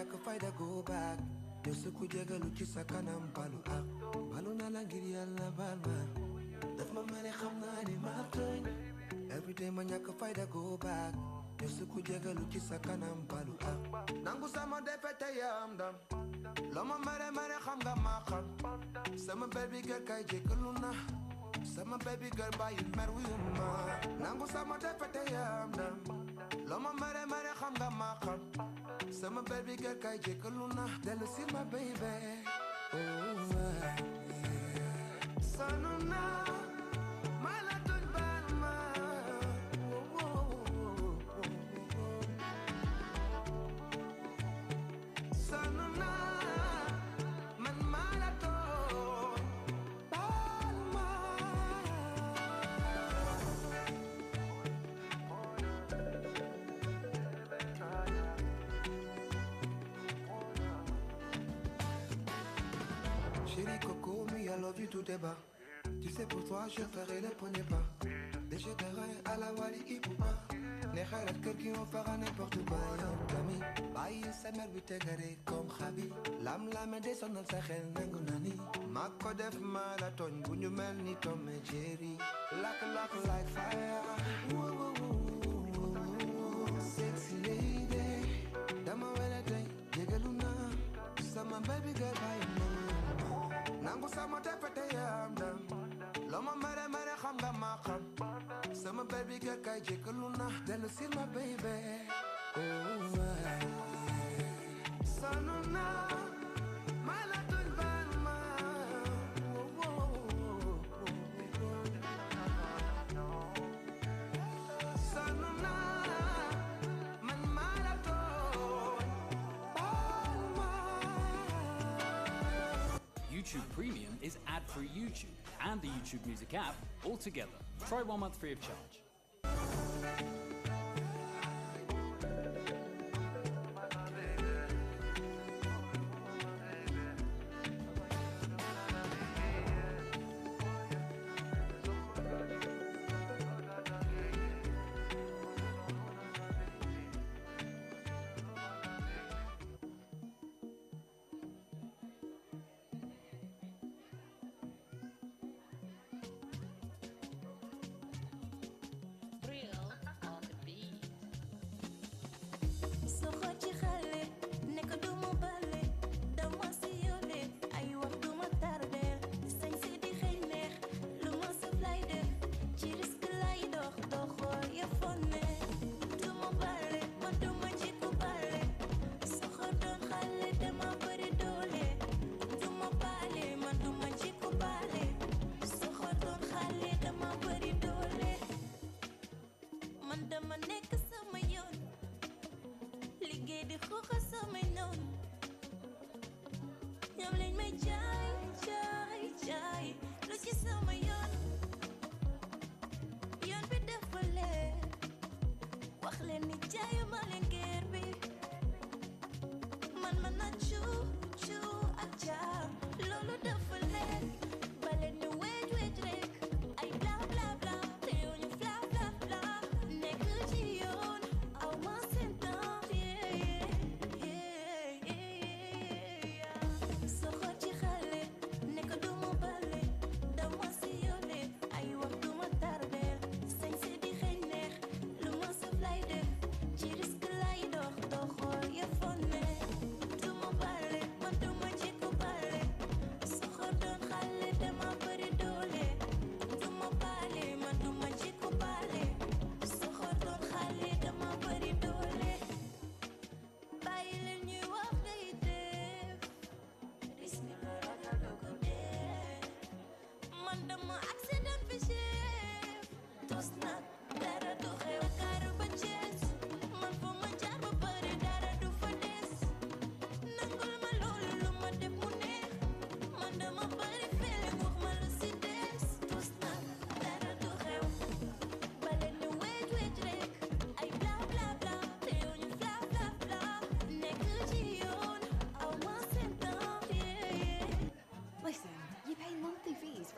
ñàkk fayda go back yow su ku jégalu ci sa kanam balu ak balu na la ngir yàlla baal ma daf ma mere xam naa ni ma tooñ every day ma ñàkk fayda go back yow su ku jégalu ci sa kanam balu ak nangu sama defete yam dam loo ma mere mere xam nga ma xam sama baby girl kay jégalu na sama baby girl bàyyi mer wuyu ma nangu sama defete yam dam loo ma mere mere xam nga ma xam sama baby girl kay jégalu na dellu si ma baby sonu na ma la tuñ baal ma sonu na man ma la tuñ baal ma chérie Coco, me I love you tout débat. Tu sais pour toi je ferai le premier pas. Des jeux de rein à la Wally Ipouba. Les xalaat kër gi on fera n'importe quoi yow tamit. Bàyyi sa mère bi tegare comme xabi. Lam-lame de sonal sa xel nangu na ni. Ma ko def ma la tooñ bu ñu mel ni Tom et Jerry. Lakk like fire. Sexy lady. Dama wele tey jégalu na. Sama baby girl bàyyi ma. nangu sama defete yam dam loo ma mere mere xam nga ma xam sama baby girl kay jégalu na dellu si ma baby sonu na ma la tuñ baal ma sonu na man ma la tuñ baal ma. YouTube Premium is ad-free YouTube and the YouTube Music app all together. Try 1 month free of charge.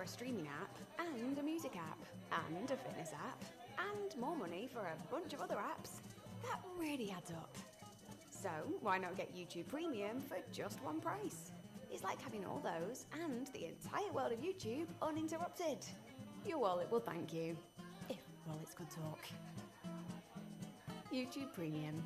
streaming app, and a music app, and a fitness app, and more money for a bunch of other apps. That really adds up. So why not get YouTube Premium for just one price? It's like having all those and the entire world of YouTube uninterrupted. Your wallet will thank you, if wallets could talk. YouTube Premium.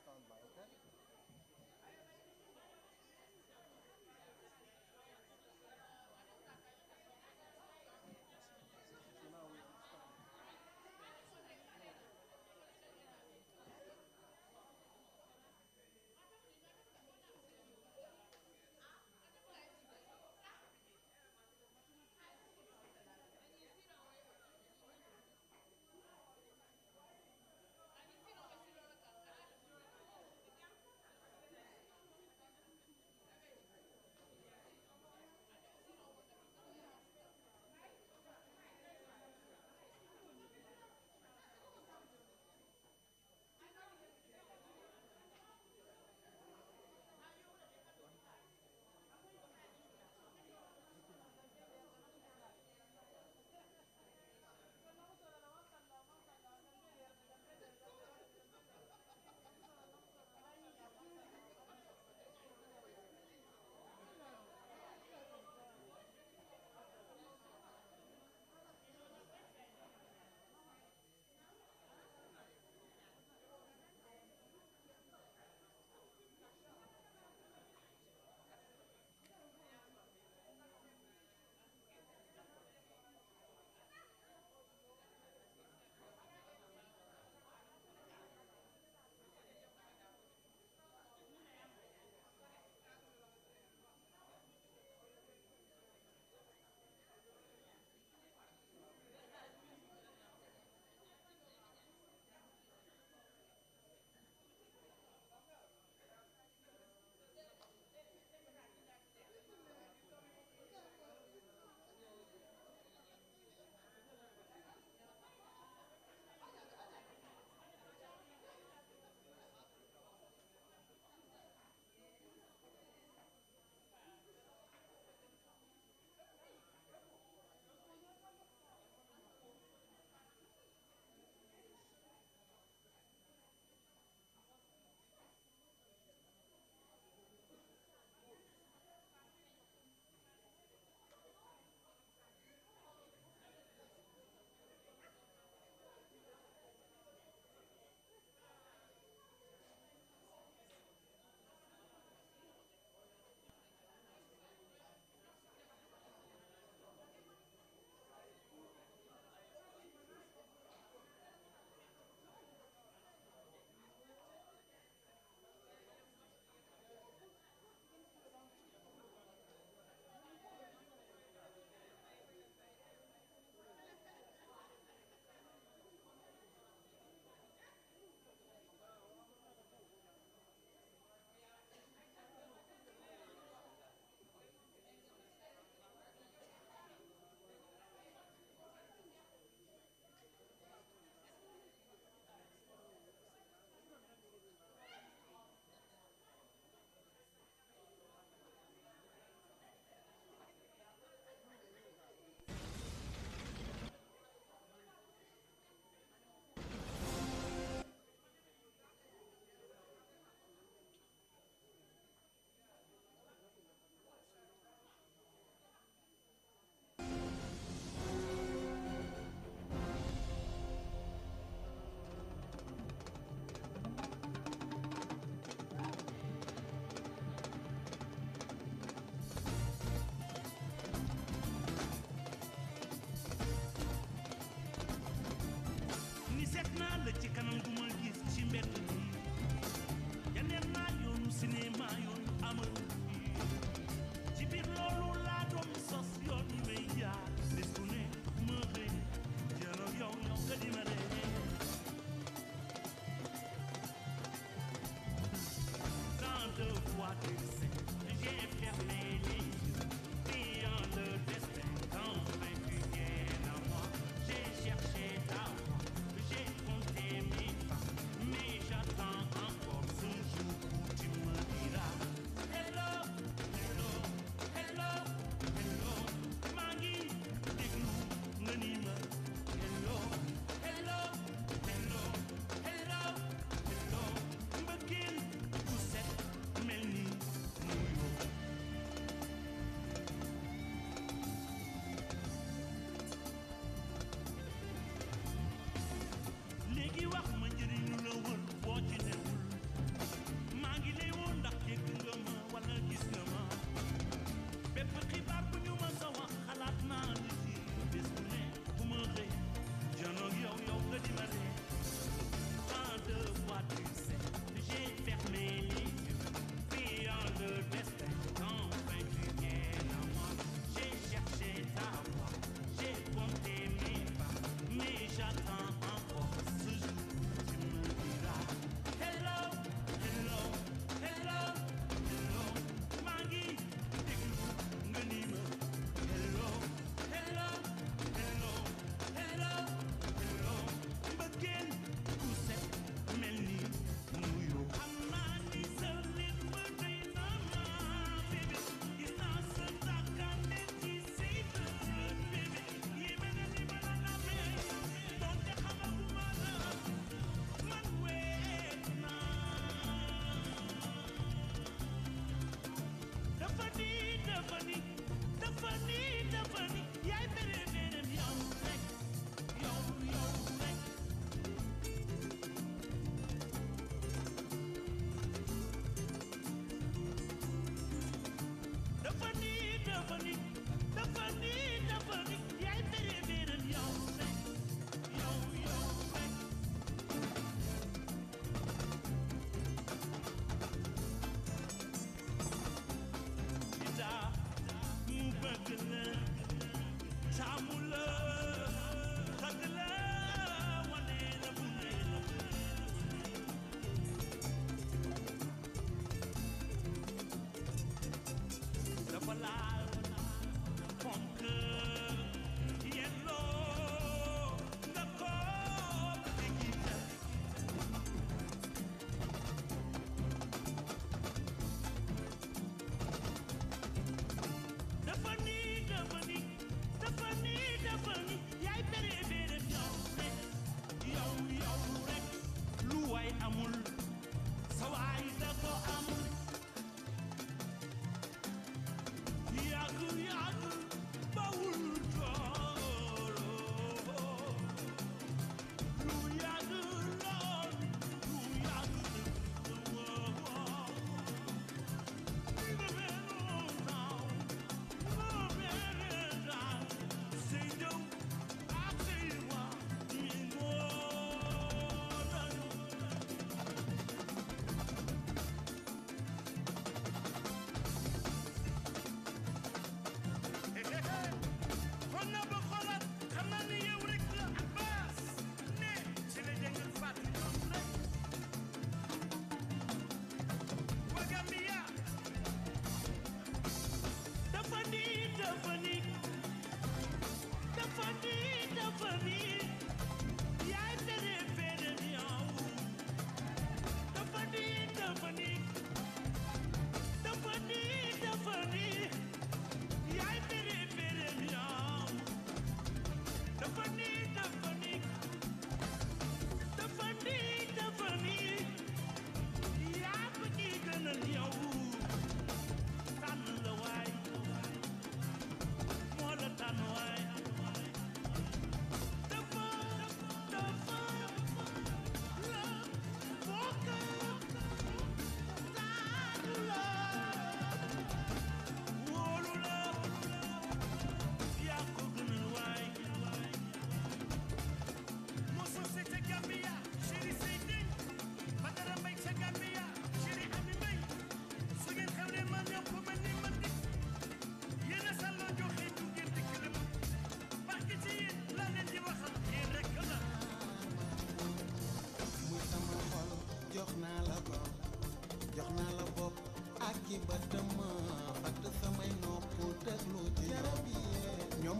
standby, okay? So now we start.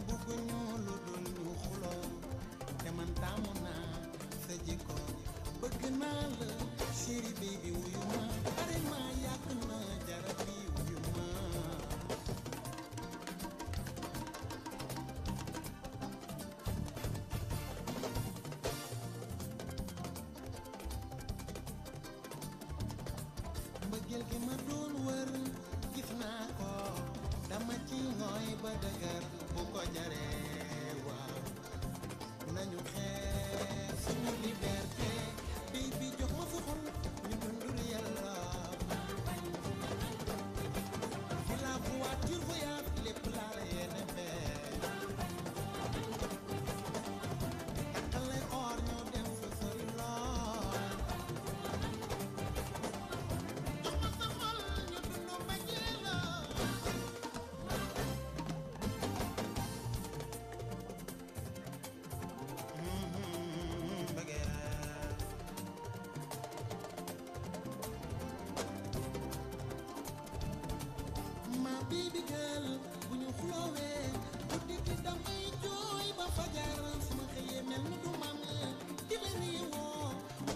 bëgguñu lu dul ñu xuloo te man taamu naa sa jikko bëgg naa la chéri baby wuyu ma pare ma yàgg na jarab bi wuyu ma mbëggeel gi ma doon wër gis naa ko dama ci ngooy ba dëgër bu ko jaree waaw nañu xeex suñu liberté baby jox ma sa xol ñu dundur yàlla fi la voiture voyage lépp laa la yéene fee takkale or ñoo dem fa sori lool jox ma sa xol ñu dundu mbëggeel la ma baby girl bu ñu xuloowee guddi gi damay jooy ba fajar su ma xëyee mel ni du man di la riiwoo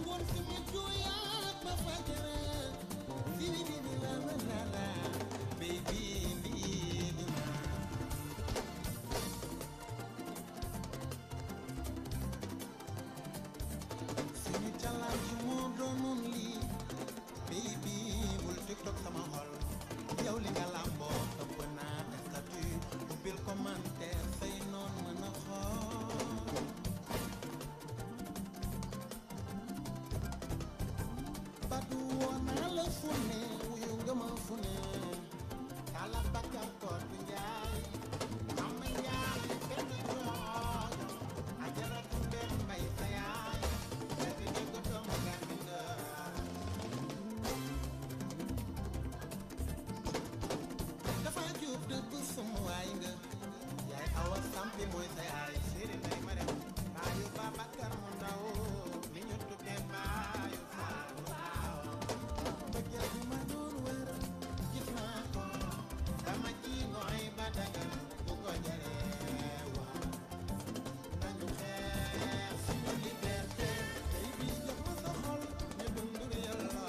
ngoon si ma jooyaat ba fajar di la la baby lii du ma suñu challenge moo doonoon lii baby bul tiktok sama xol yow li nga làmboo ëpp naa statut ubbil commentaire say noon mën a xool badu woo naa la fu ne wuyu nga ma fu ne kala bakka kootu njaay am njaay benn jooj ajaratu benn mbay sa yaay benn dëgg doomu gàmmi nga dafa jub dëgg sum waay nga yaay awa sampi mooy sa yaay séeri ndey ma dem baayu Babakar mu ndaw mi ñu tuddee baayu Faalu Waaw mbëggeel bi ma doon wër gis naa ko dama ci ngooy ba dagal bu ko jaree waaw nañu xeex suñu liberté tey bi jox ma sa xol ñu dundur yàlla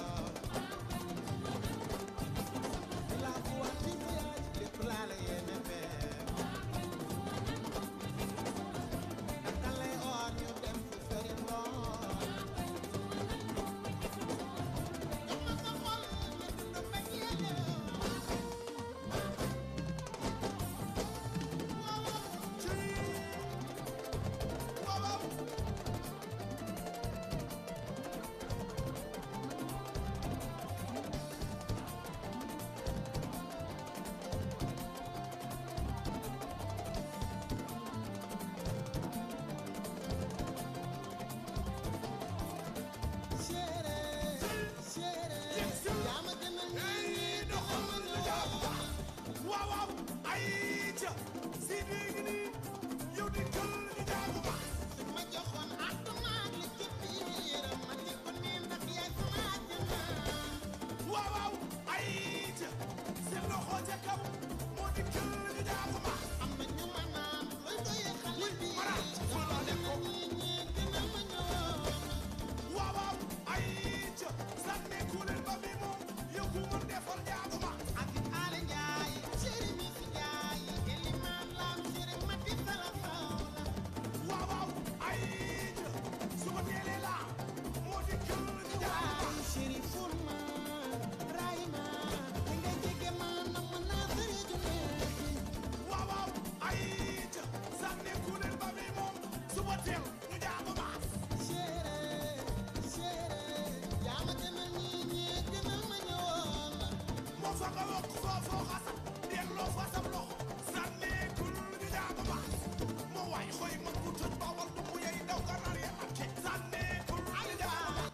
di la voiture voyage lépp laa la yéene fee takkale or ñu dem fu sori lool jox ma sa xol ñu dundu mbëggeel waaw chéri chéri yaa ma gën a nii doxal ma ñëw waaw waaw ay ca si dégg ni yow di kël di jaagu ba su ma joxoon àdduna ak li ci biiram ma di ko nii ndax yaay sama àjjana waaw waaw ay ca seen loxo ca kaw moo di kël di jaagu ba am na ñu ma naan looy doyee xale bi mara fu la def ko ñii gën a ma ñëwoon waaw waaw ay ca sànneeku leen ba mi moom yow ku mën defal jaagu ba ak Aale Njaay chéri mi si Njaay Elimaan Lam chéri ma di sala sawla waaw waaw ay ca su ma teelee laa moo di kël di jaagu ba waay chéri ful ma ray ma te nga jege ma nam naa sëri ju neexi waaw waaw ay ca sànneeku leen ba mi moom su ma teel ñu jaagu ba chéri yaa ma gënal ñii gënal ma ñëwoon moo fa nga wokk foofoo xasab delloo fa sab loxo sànneekul di jaagu ba moo waay xoy man bu tëj bawal du mu yey daw ganaar ya akke sànneekul di jaagu ba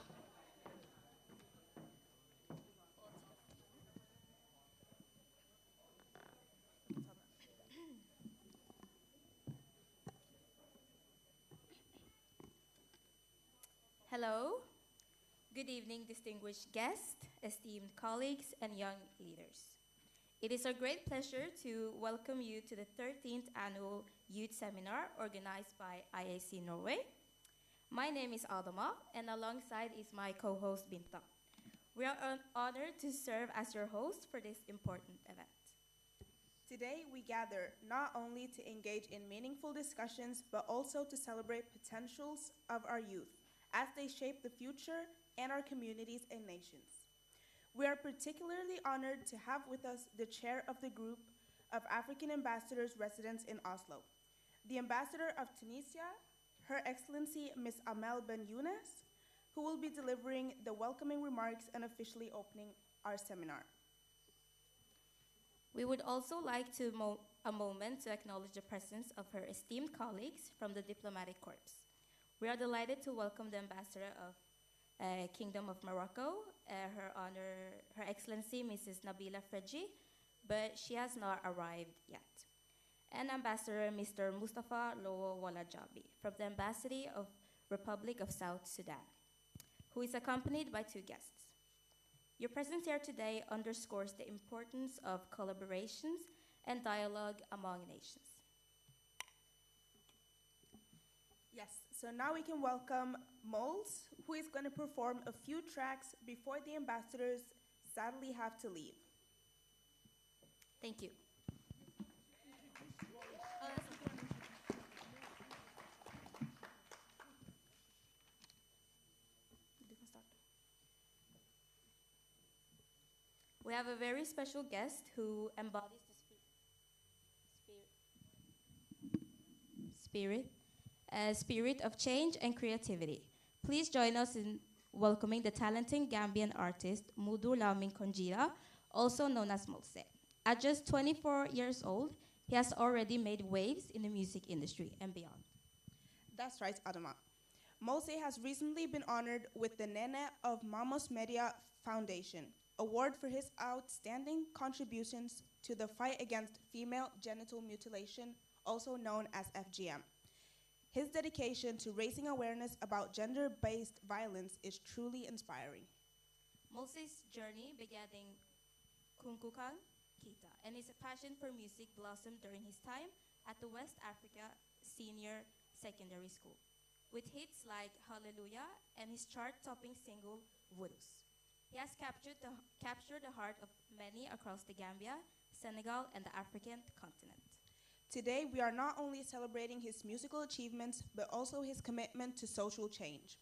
Hello. Good evening, distinguished guests, esteemed colleagues, and young leaders. It is our great pleasure to welcome you to the 13th Annual youth seminar organized by IAC Norway. My name is Adama, and alongside is my co-host Binta. We are honored to serve as your host for this important event. Today, we gather not only to engage in meaningful discussions, but also to celebrate potentials of our youth as they shape the future and our communities and nations. We are particularly honored to have with us the chair of the group of African ambassadors residents in Oslo, the ambassador of Tunisia, Her Excellency Ms. Amel Ben Younes, who will be delivering the welcoming remarks and officially opening our seminar. We would also like a moment to acknowledge the presence of her esteemed colleagues from the Diplomatic Corps. We are delighted to welcome the Ambassador of Kingdom of Morocco, Her Excellency Mrs. Nabila Fredji, but she has not arrived yet. And Ambassador Mr. Mustafa Lowo Walajabi from the Embassy of Republic of South Sudan, who is accompanied by 2 guests. Your presence here today underscores the importance of collaborations and dialogue among nations. Yes, so now we can welcome Moles, who is going to perform a few tracks before the ambassadors sadly have to leave. Thank you. We have a very special guest who embodies the spirit of change and creativity. Please join us in welcoming the talented Gambian artist Mudu Lamin Konjira, also known as Mose. At just 24 years old, he has already made waves in the music industry and beyond. That's right, Adama. Mose has recently been honored with the Nene of Mamos Media Foundation award for his outstanding contributions to the fight against female genital mutilation, also known as FGM. His dedication to raising awareness about gender-based violence is truly inspiring. Mose's journey began in Kunkukan, Kita, and his passion for music blossomed during his time at the West Africa Senior Secondary School, with hits like Hallelujah and his chart-topping single, Vurus. He has captured the heart of many across the Gambia, Senegal, and the African continent. Today, we are not only celebrating his musical achievements, but also his commitment to social change.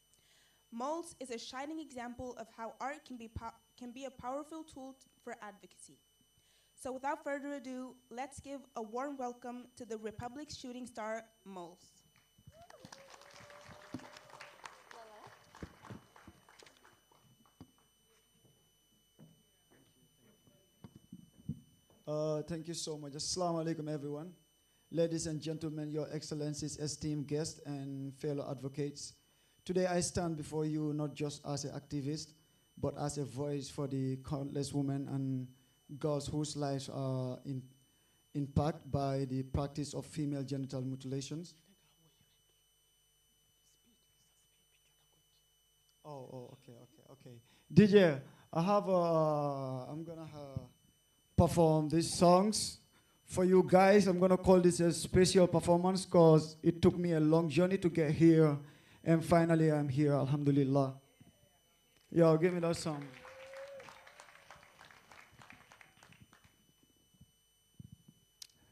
Moles is a shining example of how art can be a powerful tool for advocacy. So without further ado, let's give a warm welcome to the Republic's shooting star, Moles. Thank you so much. Assalamu alaikum, everyone. Ladies and gentlemen, your excellencies, esteemed guests, and fellow advocates. Today I stand before you not just as an activist, but as a voice for the countless women and girls whose lives are impacted by the practice of female genital mutilations. Okay. DJ, I'm gonna perform these songs for you guys. I'm gonna call this a special performance because it took me a long journey to get here, and finally I'm here, alhamdulillah. Yo, give me that song.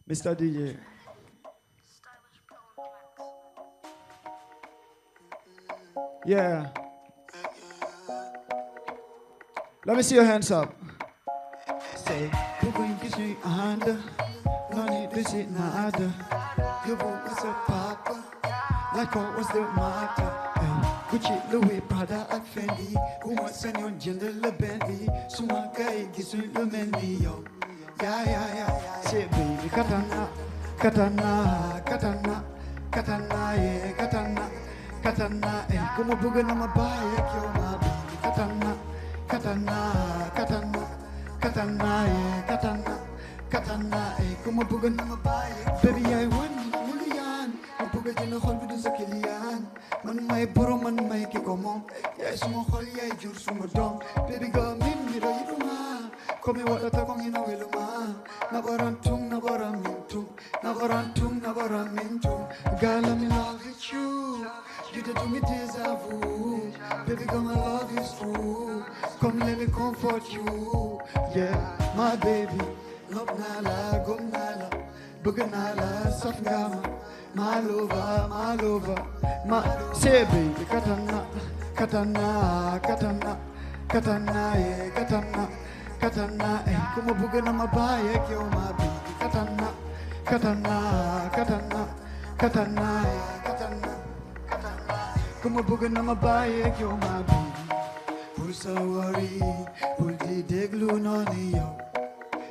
Mr. DJ. Yeah. Let me see your hands up. Say, who going to see a hand? No need to see nada. You was a papa. Like what was the matter? Gucci, Louis, Prada, and Fendi. Who wants on your gender, the Bentley? Suma guy, gives you the Mendy, yo. Yeah. Say, baby, katana, yeah, katana, eh. Como buga na mabaya, kyo, my baby, katana, yeah, katana, eh. Como buga na mabaya. Baby, I want million. Ang buga dyan na hol, bidun sa kilian. Man may buro, man may kikomong. Yeah, sumokol, yeah, jur sumodong. Baby, gamin, nira iruma. Kome wala takong inawiluma. Nabarantung, nabaramintung. Girl, I'm in love with you. You did do me déjà vu. Baby girl, my love is true. Come let me comfort you. Yeah, my baby. Love nala, gum nala. Bugga nala, soft gama. My lover, my lover. My say baby, katana, katana, katana, katana, yeah, katana, katana, eh. Come on, bugga na mabaye, kyo my baby. Katana, katana, katana, katana, yeah, katana, katana. Come on, bugga na mabaye, kyo my baby. Who's so worried? Who'll be the glue on you?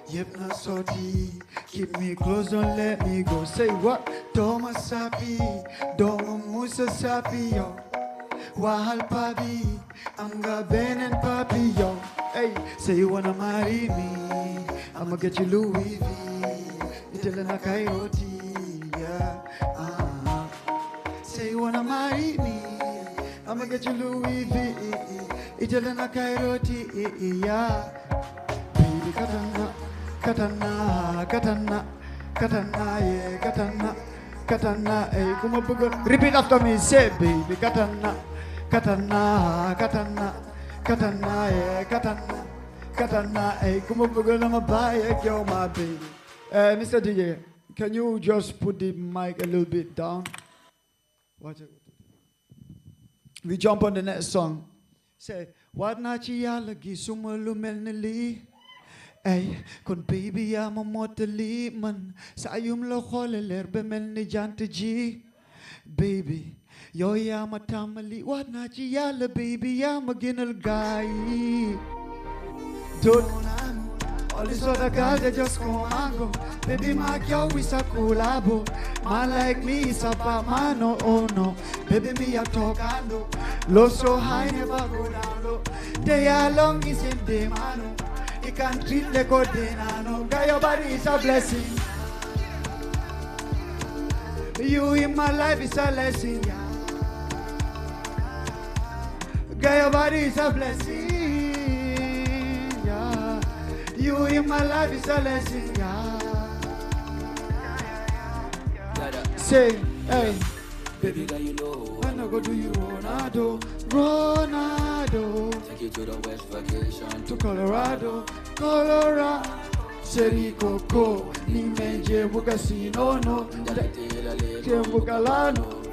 Yep, not salty. Keep me close, don't let me go. Say what? Doma sapi, doma musa sapi yo. Wahal papi, anga ben and papi yo. Hey, say you wanna marry me? I'ma get you Louis V. Italana Coyote, yeah. Say you wanna marry me? I'ma get you Louis V. Italana Coyote, yeah. Baby, katana. Katana, katana, katana, yeah, katana, katana, eh, come on, repeat after me, say, baby, katana, katana, katana, katana, yeah, katana, katana, eh, come on, I'm a buy, yo, my baby. Mr. DJ, can you just put the mic a little bit down? Watch it. We jump on the next song. Say, what nachi yalagi sumalu melnili? Ay, kon baby ya ma motali man sa ayum lo khole ler be melni jant ji baby yo ya ma tamali wat na ci yalla baby ya ma gënal gaay don't all this other girls they just come and go baby my girl we so collabo man like me is a man no oh no baby me a talk and low so high never go down low they are long is in the man. You can treat the good dinner. Girl, your body is a blessing. You in my life is a lesson. Girl, your body is a blessing. Yeah. You in my life is a lesson. Yeah. Say, hey. Baby girl, you know when I go do you Ronaldo, Ronaldo. Take you to the West vacation to Colorado, Colorado. Seri Coco, ni menje bugasino no, Bugalano.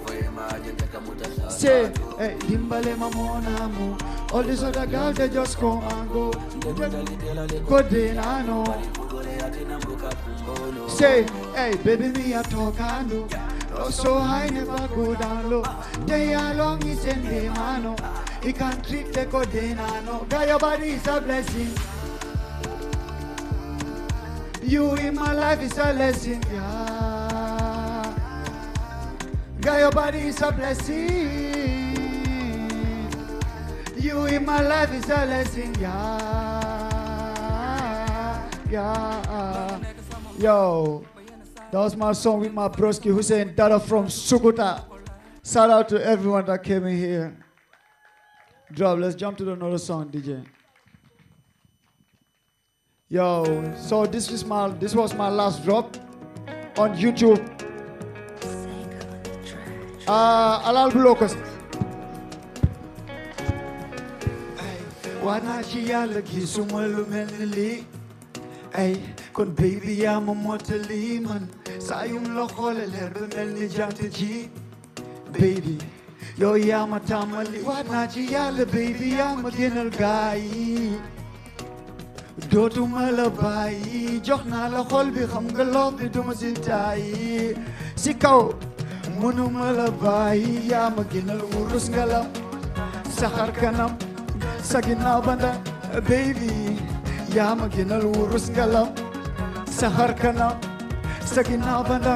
Say, hey, Dimbale Mamonamo. All these other girls they just come and go. Go dinano. Say, hey, baby me a talk and do. Oh, so high never go down low. They are long is in the mano. You can't treat the codenano. Girl, your body is a blessing. You in my life is a lesson. Yeah. Girl, your body is a blessing. You in my life is a lesson. Yeah. Yeah. Yo. That was my song with my broski Hussein Dada from Sukuta. Shout out to everyone that came in here. Drop, let's jump to another song, DJ. Yo, so this was my last drop on YouTube. Alal Blocos. Wana chia lagi sumalu melili. Ay, kon baby ya ma motali man. Sayum lo khole ler be melni jant ji. Baby, yo ya ma tamali. Wana chia le baby ya ma gënal gaay. Dootuma la bàyyi jox naa la xol bi xam nga loof bi duma si tàyyi si kaw mënuma la bàyyi yaa ma gënal wurus ngalam sa xar kanam sa ginnaaw banda baby yaa ma gënal wurus ngalam sa xar kanam sa ginnaaw banda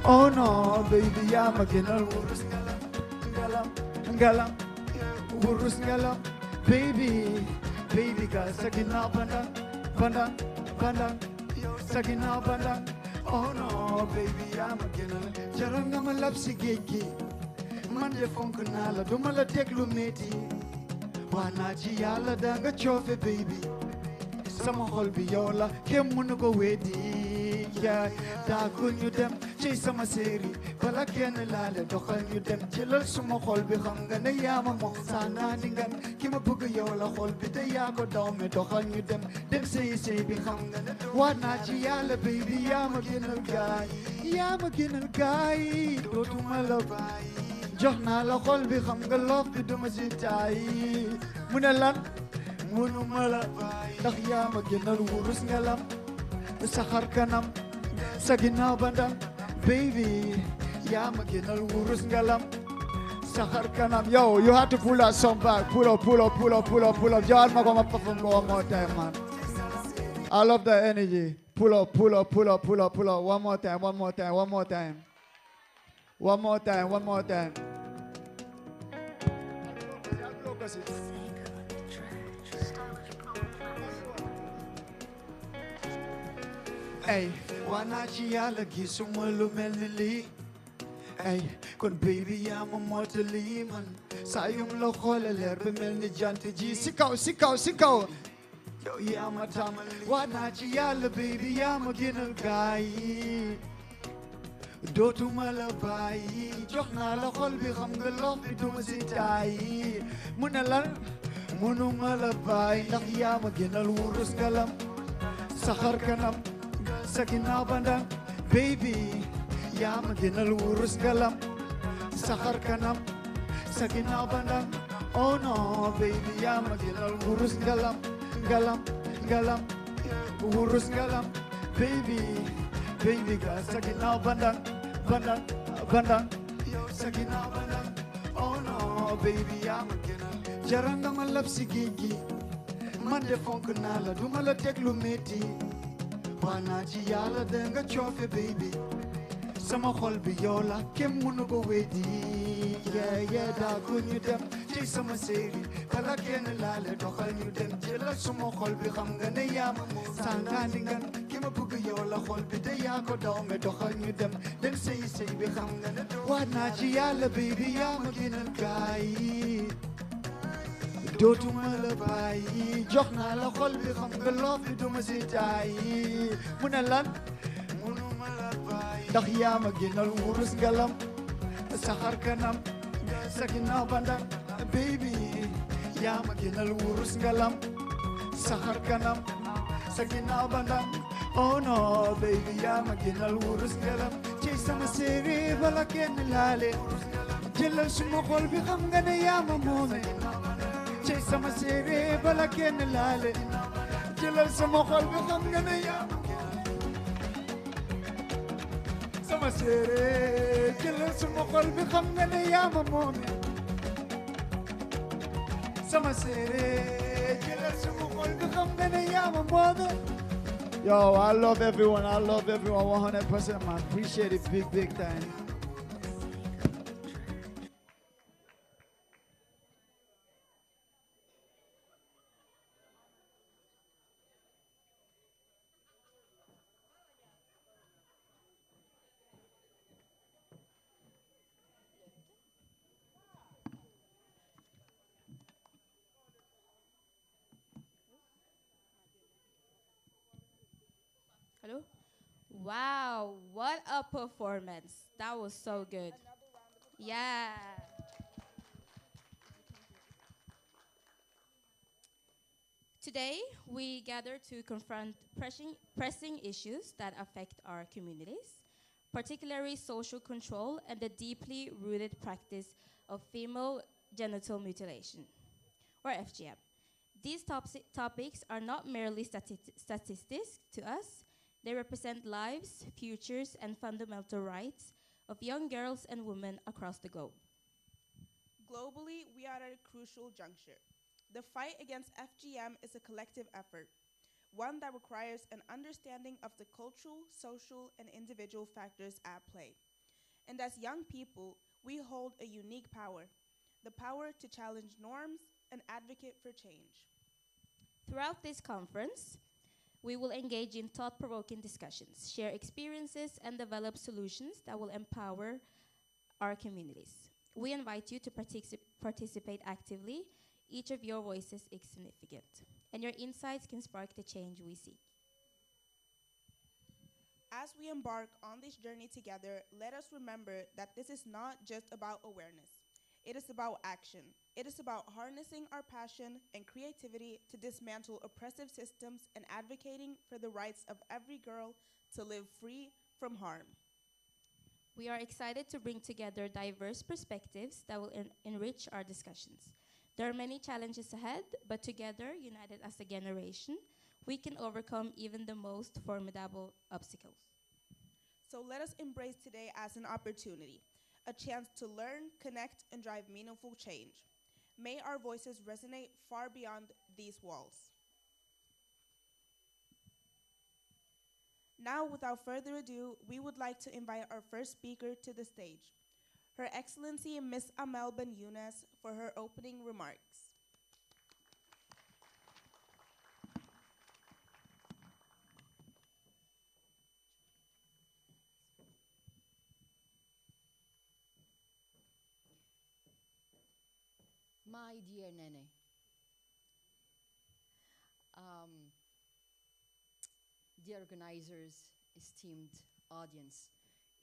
oh no baby yaa ma gënal wurus ngalam wurus ngalam baby girl, sucking up bandang, sucking up bandang. Oh no, baby, I'm a killer. Jarang na malapsi gigi, man de fonkanala, dumala teklumeti. Wana jiyala danga chofe, baby. Sama hol biyola, kemunugo wedi. Yeah, da kunyu dem, ci sama séeri bala kenn laale doxal ñu dem jëlal suma xol bi xam nga ne yaa ma moom saa naa di ngan ki ma bëgg yow la xol bi te yaa ko daw me doxal ñu dem dem sëy bi xam nga ne waat naa ci yàlla baby yaa ma gënal gaay yaa ma gënal gaay dootuma la bàyyi jox naa la xol bi xam nga loof bi duma si taay mu ne lan mënuma la bàyyi ndax yaa ma gënal wurus nga lam sa xar kanam sa ginnaaw bandam baby yaa ma gënal wurus nga lam sa xar kanam yo you have to pull that song back pull up joxal ma ko ma perform ko one more time man I love that energy pull up one more time Ay, wana ci yàlla gisuma lu mel ni lii ay kon baby yaa ma mottali man saa yum la xoole leer bi mel ni jant ji si kaw yow yaa ma tàmmal wana ci yàlla baby yaa ma gënal gaay dootuma la bàyyi jox naa la xol bi xam nga loof bi duma si taay mu ne lan mënuma la bàyyi ndax yaa ma gënal wurus ngalam sa xar kanam sa ginnaaw bandang baby yaa ma gënal wurus ngalam sa xar kanam sa ginnaaw bandang oh no baby yaa ma gënal wurus ngalam wurus ngalam baby ga sa ginnaaw bandang sa ginnaaw bandang oh no baby yaa ma gënal jaranga ma lab si géej gi man de fonk naa la duma la teg lu metti waa naa ci yàlla da nga coofe baby sama xol bi yow la kenn mënu ko weddi yeah daa ko ñu dem ci sama séeri bala kenn laale doxal ñu dem jëlal suma xol bi xam nga ne yaa ma sangaandi ngan ki ma bëgg yow la xol bi te yaa ko daw me doxal ñu dem sëy bi xam nga ne waa naa ci yàlla baby yaa ma gënal gaay dootuma la bàyyi jox naa la xol bi xam nga loof bi duma si taay mu ne lan mënuma la bàyyi ndax yaa ma gënal wurus ngalam sa xar kanam sa ginnaaw bandang baby yaa ma gënal wurus ngalam sa xar kanam sa ginnaaw bandang oh no baby yaa ma gënal wurus ngalam ci sama séeri bala kenn laale jëlal suma xol bi xam nga ne yaa ma moome ci sama séeri bala kenn laale jëlal sama xol bi xam nga ne yaa sama séeri jëlal sama xol bi xam nga ne yaa ma moome sama séeri jëlal sama xol bi xam nga ne yaa ma moome yo I love everyone 100% man appreciate it big time. Hello? Wow, what a performance. That was so good. Yeah. Today, we gather to confront pressing issues that affect our communities, particularly social control and the deeply rooted practice of female genital mutilation, or FGM. These topics are not merely statistics to us. They represent lives, futures, and fundamental rights of young girls and women across the globe. Globally, we are at a crucial juncture. The fight against FGM is a collective effort, one that requires an understanding of the cultural, social, and individual factors at play. And as young people, we hold a unique power, the power to challenge norms and advocate for change. Throughout this conference, we will engage in thought-provoking discussions, share experiences, and develop solutions that will empower our communities. We invite you to participate actively. Each of your voices is significant, and your insights can spark the change we seek. As we embark on this journey together, let us remember that this is not just about awareness. It is about action. It is about harnessing our passion and creativity to dismantle oppressive systems and advocating for the rights of every girl to live free from harm. We are excited to bring together diverse perspectives that will enrich our discussions. There are many challenges ahead, but together, united as a generation, we can overcome even the most formidable obstacles. So let us embrace today as an opportunity, a chance to learn, connect, and drive meaningful change. May our voices resonate far beyond these walls. Now, without further ado, we would like to invite our first speaker to the stage, Her Excellency Ms. Amel Ben Younes, for her opening remarks. My dear Nene, um, dear organizers, esteemed audience,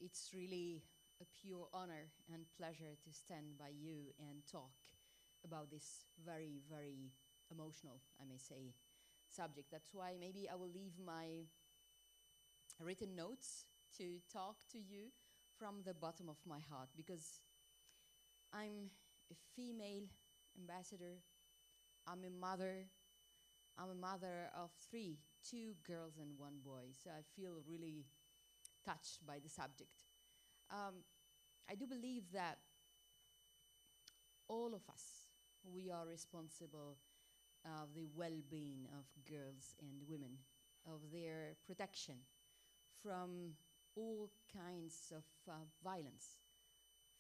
it's really a pure honor and pleasure to stand by you and talk about this very, very emotional, I may say, subject. That's why maybe I will leave my written notes to talk to you from the bottom of my heart, because I'm a female ambassador, I'm a mother of three, two girls and one boy, so I feel really touched by the subject. I do believe that all of us, we are responsible of the well-being of girls and women, of their protection from all kinds of violence.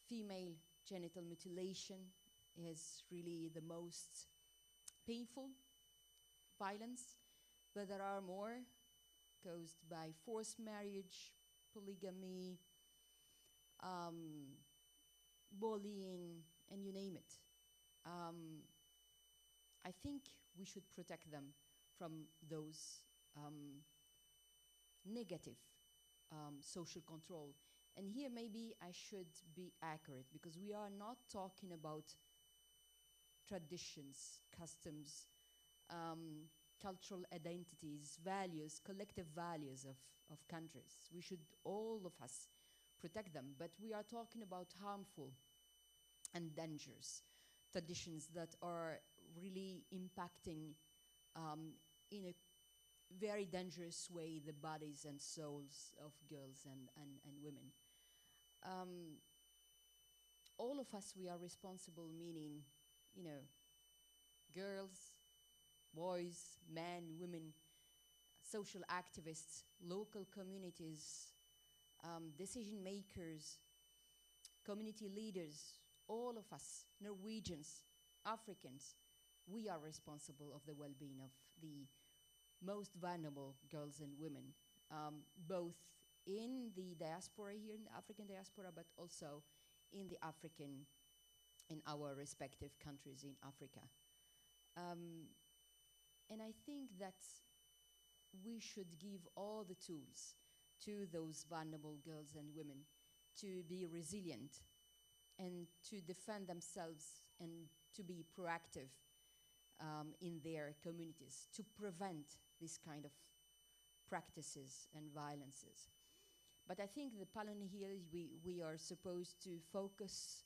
Female genital mutilation is really the most painful violence, but there are more caused by forced marriage, polygamy, bullying, and you name it. I think we should protect them from those negative social control. And here maybe I should be accurate, because we are not talking about traditions, customs, cultural identities, values, collective values of countries. We should, all of us, protect them, but we are talking about harmful and dangerous traditions that are really impacting in a very dangerous way the bodies and souls of girls and women. All of us, we are responsible, meaning, you know, girls, boys, men, women, social activists, local communities, decision makers, community leaders, all of us, Norwegians, Africans, we are responsible of the well-being of the most vulnerable girls and women, both in the diaspora here, in the African diaspora, but also in our respective countries in Africa. And I think that we should give all the tools to those vulnerable girls and women to be resilient and to defend themselves and to be proactive in their communities, to prevent this kind of practices and violences. But I think the panel here, we are supposed to focus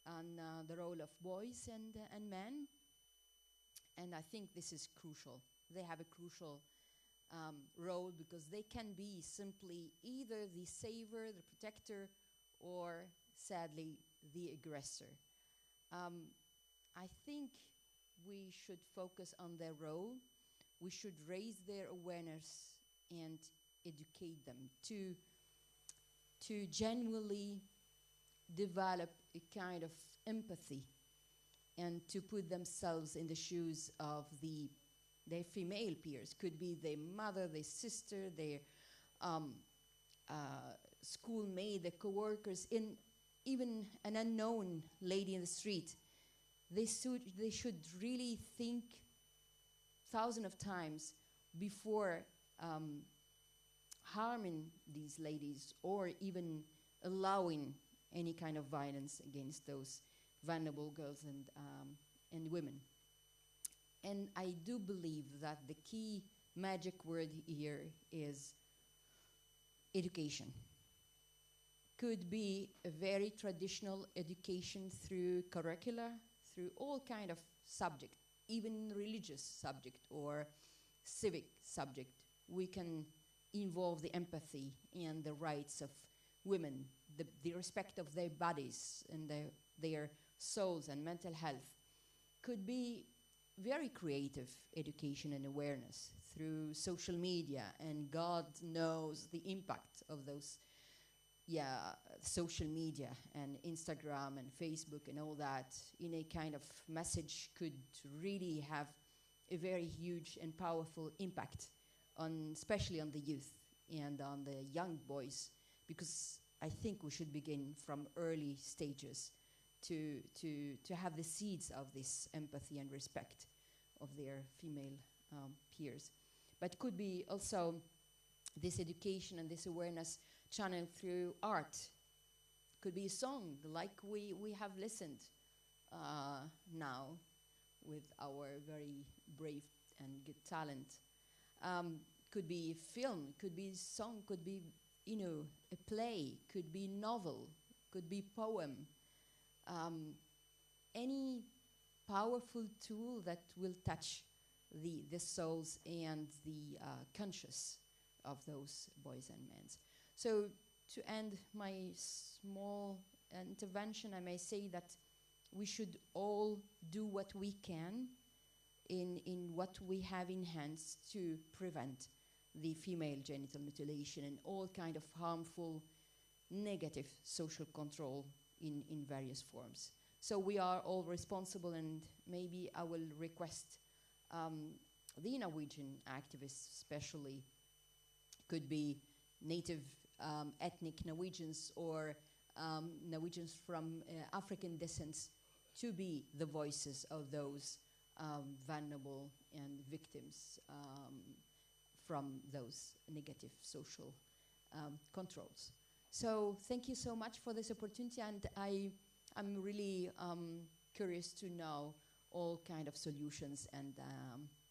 on the role of boys and men, and I think this is crucial. They have a crucial role, because they can be simply either the saver, the protector, or sadly, the aggressor. I think we should focus on their role. We should raise their awareness and educate them to genuinely develop a kind of empathy and to put themselves in the shoes of their female peers. Could be their mother, their sister, their schoolmate, their co-workers, even an unknown lady in the street. They should really think thousands of times before harming these ladies or even allowing any kind of violence against those vulnerable girls and women. And I do believe that the key magic word here is education. Could be a very traditional education through curricula, through all kind of subject, even religious subject or civic subject. We can involve the empathy and the rights of women, the respect of their bodies and their souls and mental health. Could be very creative education and awareness through social media, and God knows the impact of those social media and Instagram and Facebook and all that in a kind of message could really have a very huge and powerful impact on, especially on the youth and on the young boys, because I think we should begin from early stages to have the seeds of this empathy and respect of their female peers. But could be also this education and this awareness channeled through art. Could be a song like we have listened now with our very brave and good talent. Could be film, could be song, could be, you know, a play, could be novel, could be poem. Any powerful tool that will touch the souls and the conscious of those boys and men. So to end my small intervention, I may say that we should all do what we can in what we have in hands to prevent the female genital mutilation and all kind of harmful, negative social control in various forms. So we are all responsible, and maybe I will request the Norwegian activists especially, could be native ethnic Norwegians or Norwegians from African descent, to be the voices of those vulnerable and victims from those negative social controls. So thank you so much for this opportunity, and I'm really curious to know all kind of solutions and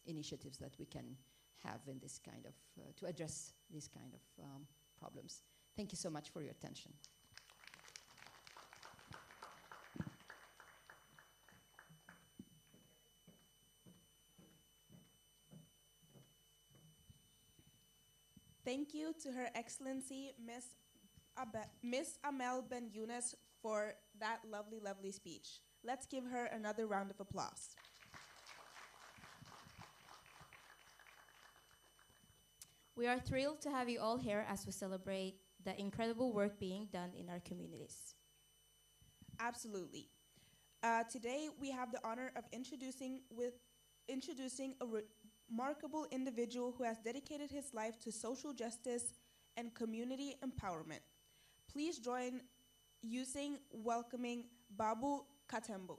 initiatives that we can have in this kind of, to address these kind of problems. Thank you so much for your attention. Thank you to Her Excellency Miss Amel Ben Younes for that lovely, lovely speech. Let's give her another round of applause. We are thrilled to have you all here as we celebrate the incredible work being done in our communities. Absolutely. Today we have the honor of introducing a remarkable individual who has dedicated his life to social justice and community empowerment. Please join using welcoming Babu Katembo.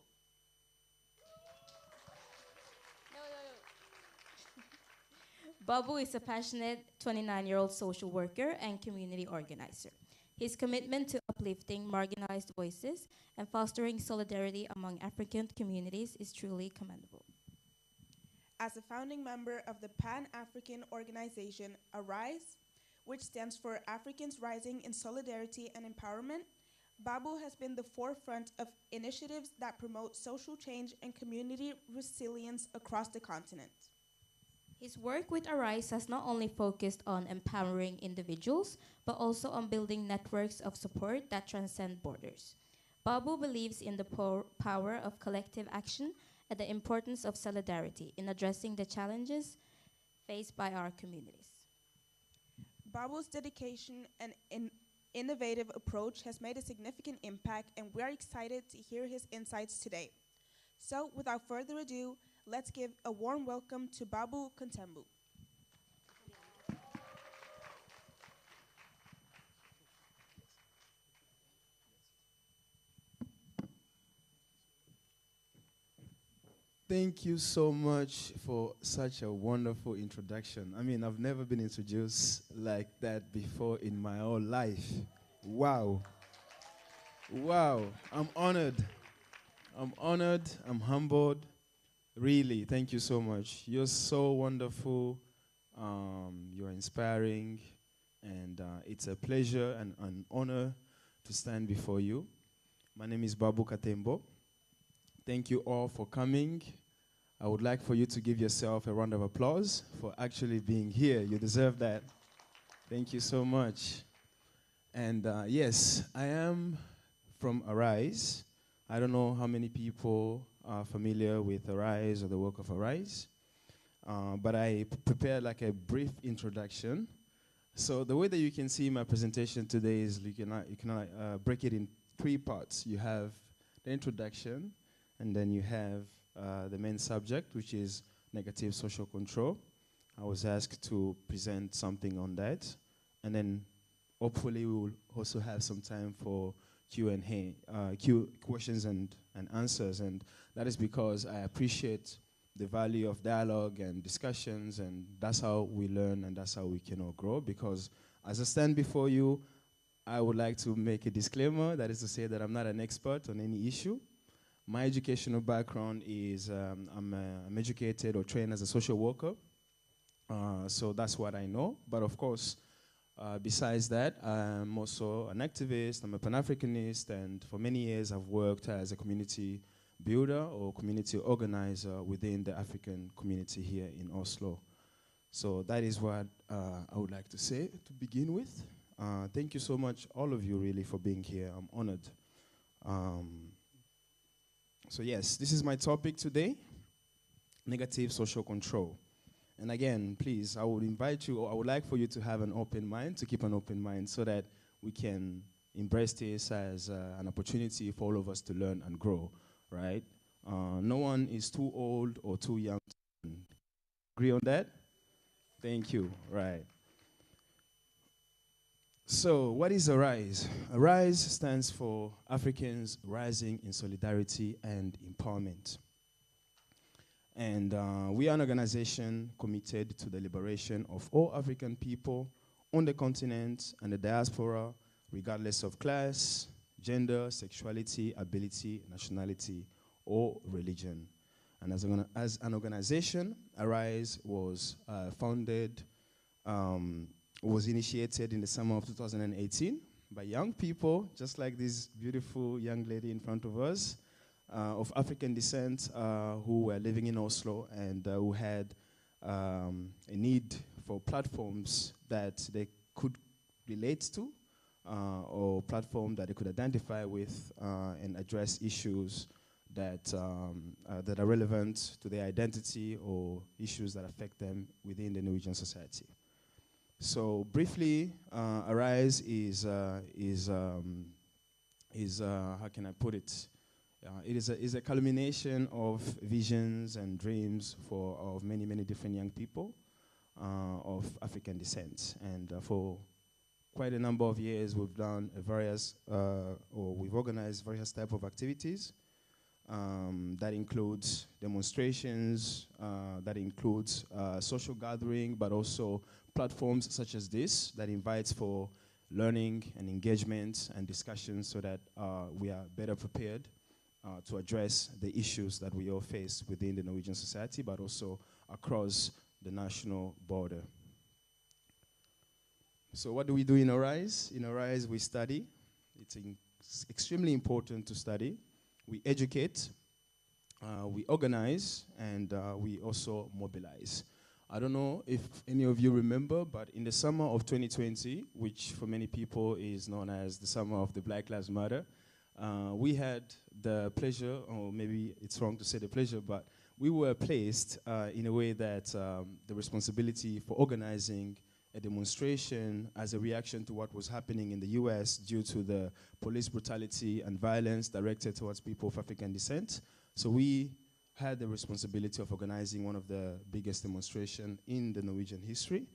Babu is a passionate 29-year-old social worker and community organizer. His commitment to uplifting marginalized voices and fostering solidarity among African communities is truly commendable. As a founding member of the Pan-African organization ARISE, which stands for Africans Rising in Solidarity and Empowerment, Babu has been the forefront of initiatives that promote social change and community resilience across the continent. His work with ARISE has not only focused on empowering individuals, but also on building networks of support that transcend borders. Babu believes in the power of collective action and the importance of solidarity in addressing the challenges faced by our communities. Babu's dedication and innovative approach has made a significant impact, and we are excited to hear his insights today. So, without further ado, let's give a warm welcome to Babu Katembo. Thank you so much for such a wonderful introduction. I mean, I've never been introduced like that before in my whole life. Wow. Wow. I'm honored. I'm honored. I'm humbled. Really, thank you so much. You're so wonderful. You're inspiring. And it's a pleasure and an honor to stand before you. My name is Babu Katembo. Thank you all for coming. I would like for you to give yourself a round of applause for actually being here. You deserve that. Thank you so much. And yes, I am from Arise. I don't know how many people are familiar with Arise or the work of Arise, but I prepared like a brief introduction. So the way that you can see my presentation today is you can break it in three parts. You have the introduction, and then you have the main subject, which is negative social control. I was asked to present something on that, and then hopefully we will also have some time for Q&A, questions and answers, and that is because I appreciate the value of dialogue and discussions, and that's how we learn and that's how we can all grow. Because as I stand before you, I would like to make a disclaimer, that is to say that I'm not an expert on any issue. My educational background is I'm educated or trained as a social worker, so that's what I know. But of course, besides that, I'm also an activist, I'm a Pan-Africanist, and for many years I've worked as a community builder or community organizer within the African community here in Oslo. So that is what I would like to say to begin with. Thank you so much, all of you, really, for being here. I'm honored. So yes, this is my topic today, negative social control. And again, please, I would invite you, or I would like for you to have an open mind, to keep an open mind so that we can embrace this as an opportunity for all of us to learn and grow, right? No one is too old or too young to learn. Agree on that? Thank you, right. So what is Arise? Arise stands for Africans Rising in Solidarity and Empowerment. And we are an organization committed to the liberation of all African people on the continent and the diaspora, regardless of class, gender, sexuality, ability, nationality, or religion. And as an organization, Arise was founded, was initiated in the summer of 2018 by young people, just like this beautiful young lady in front of us, of African descent, who were living in Oslo and who had a need for platforms that they could relate to, or platform that they could identify with and address issues that are relevant to their identity or issues that affect them within the Norwegian society. So briefly, Arise is how can I put it? It is a culmination of visions and dreams of many, many different young people of African descent. And for quite a number of years, we've done we've organized various types of activities. That includes demonstrations, that includes social gathering, but also platforms such as this that invites for learning and engagement and discussion so that we are better prepared to address the issues that we all face within the Norwegian society, but also across the national border. So what do we do in Arise? In Arise, we study. It's extremely important to study. We educate, we organize, and we also mobilize. I don't know if any of you remember, but in the summer of 2020, which for many people is known as the summer of the Black Lives Matter, we had the pleasure, or maybe it's wrong to say the pleasure, but we were placed in a way that the responsibility for organizing a demonstration as a reaction to what was happening in the US due to the police brutality and violence directed towards people of African descent. So we had the responsibility of organizing one of the biggest demonstrations in the Norwegian history.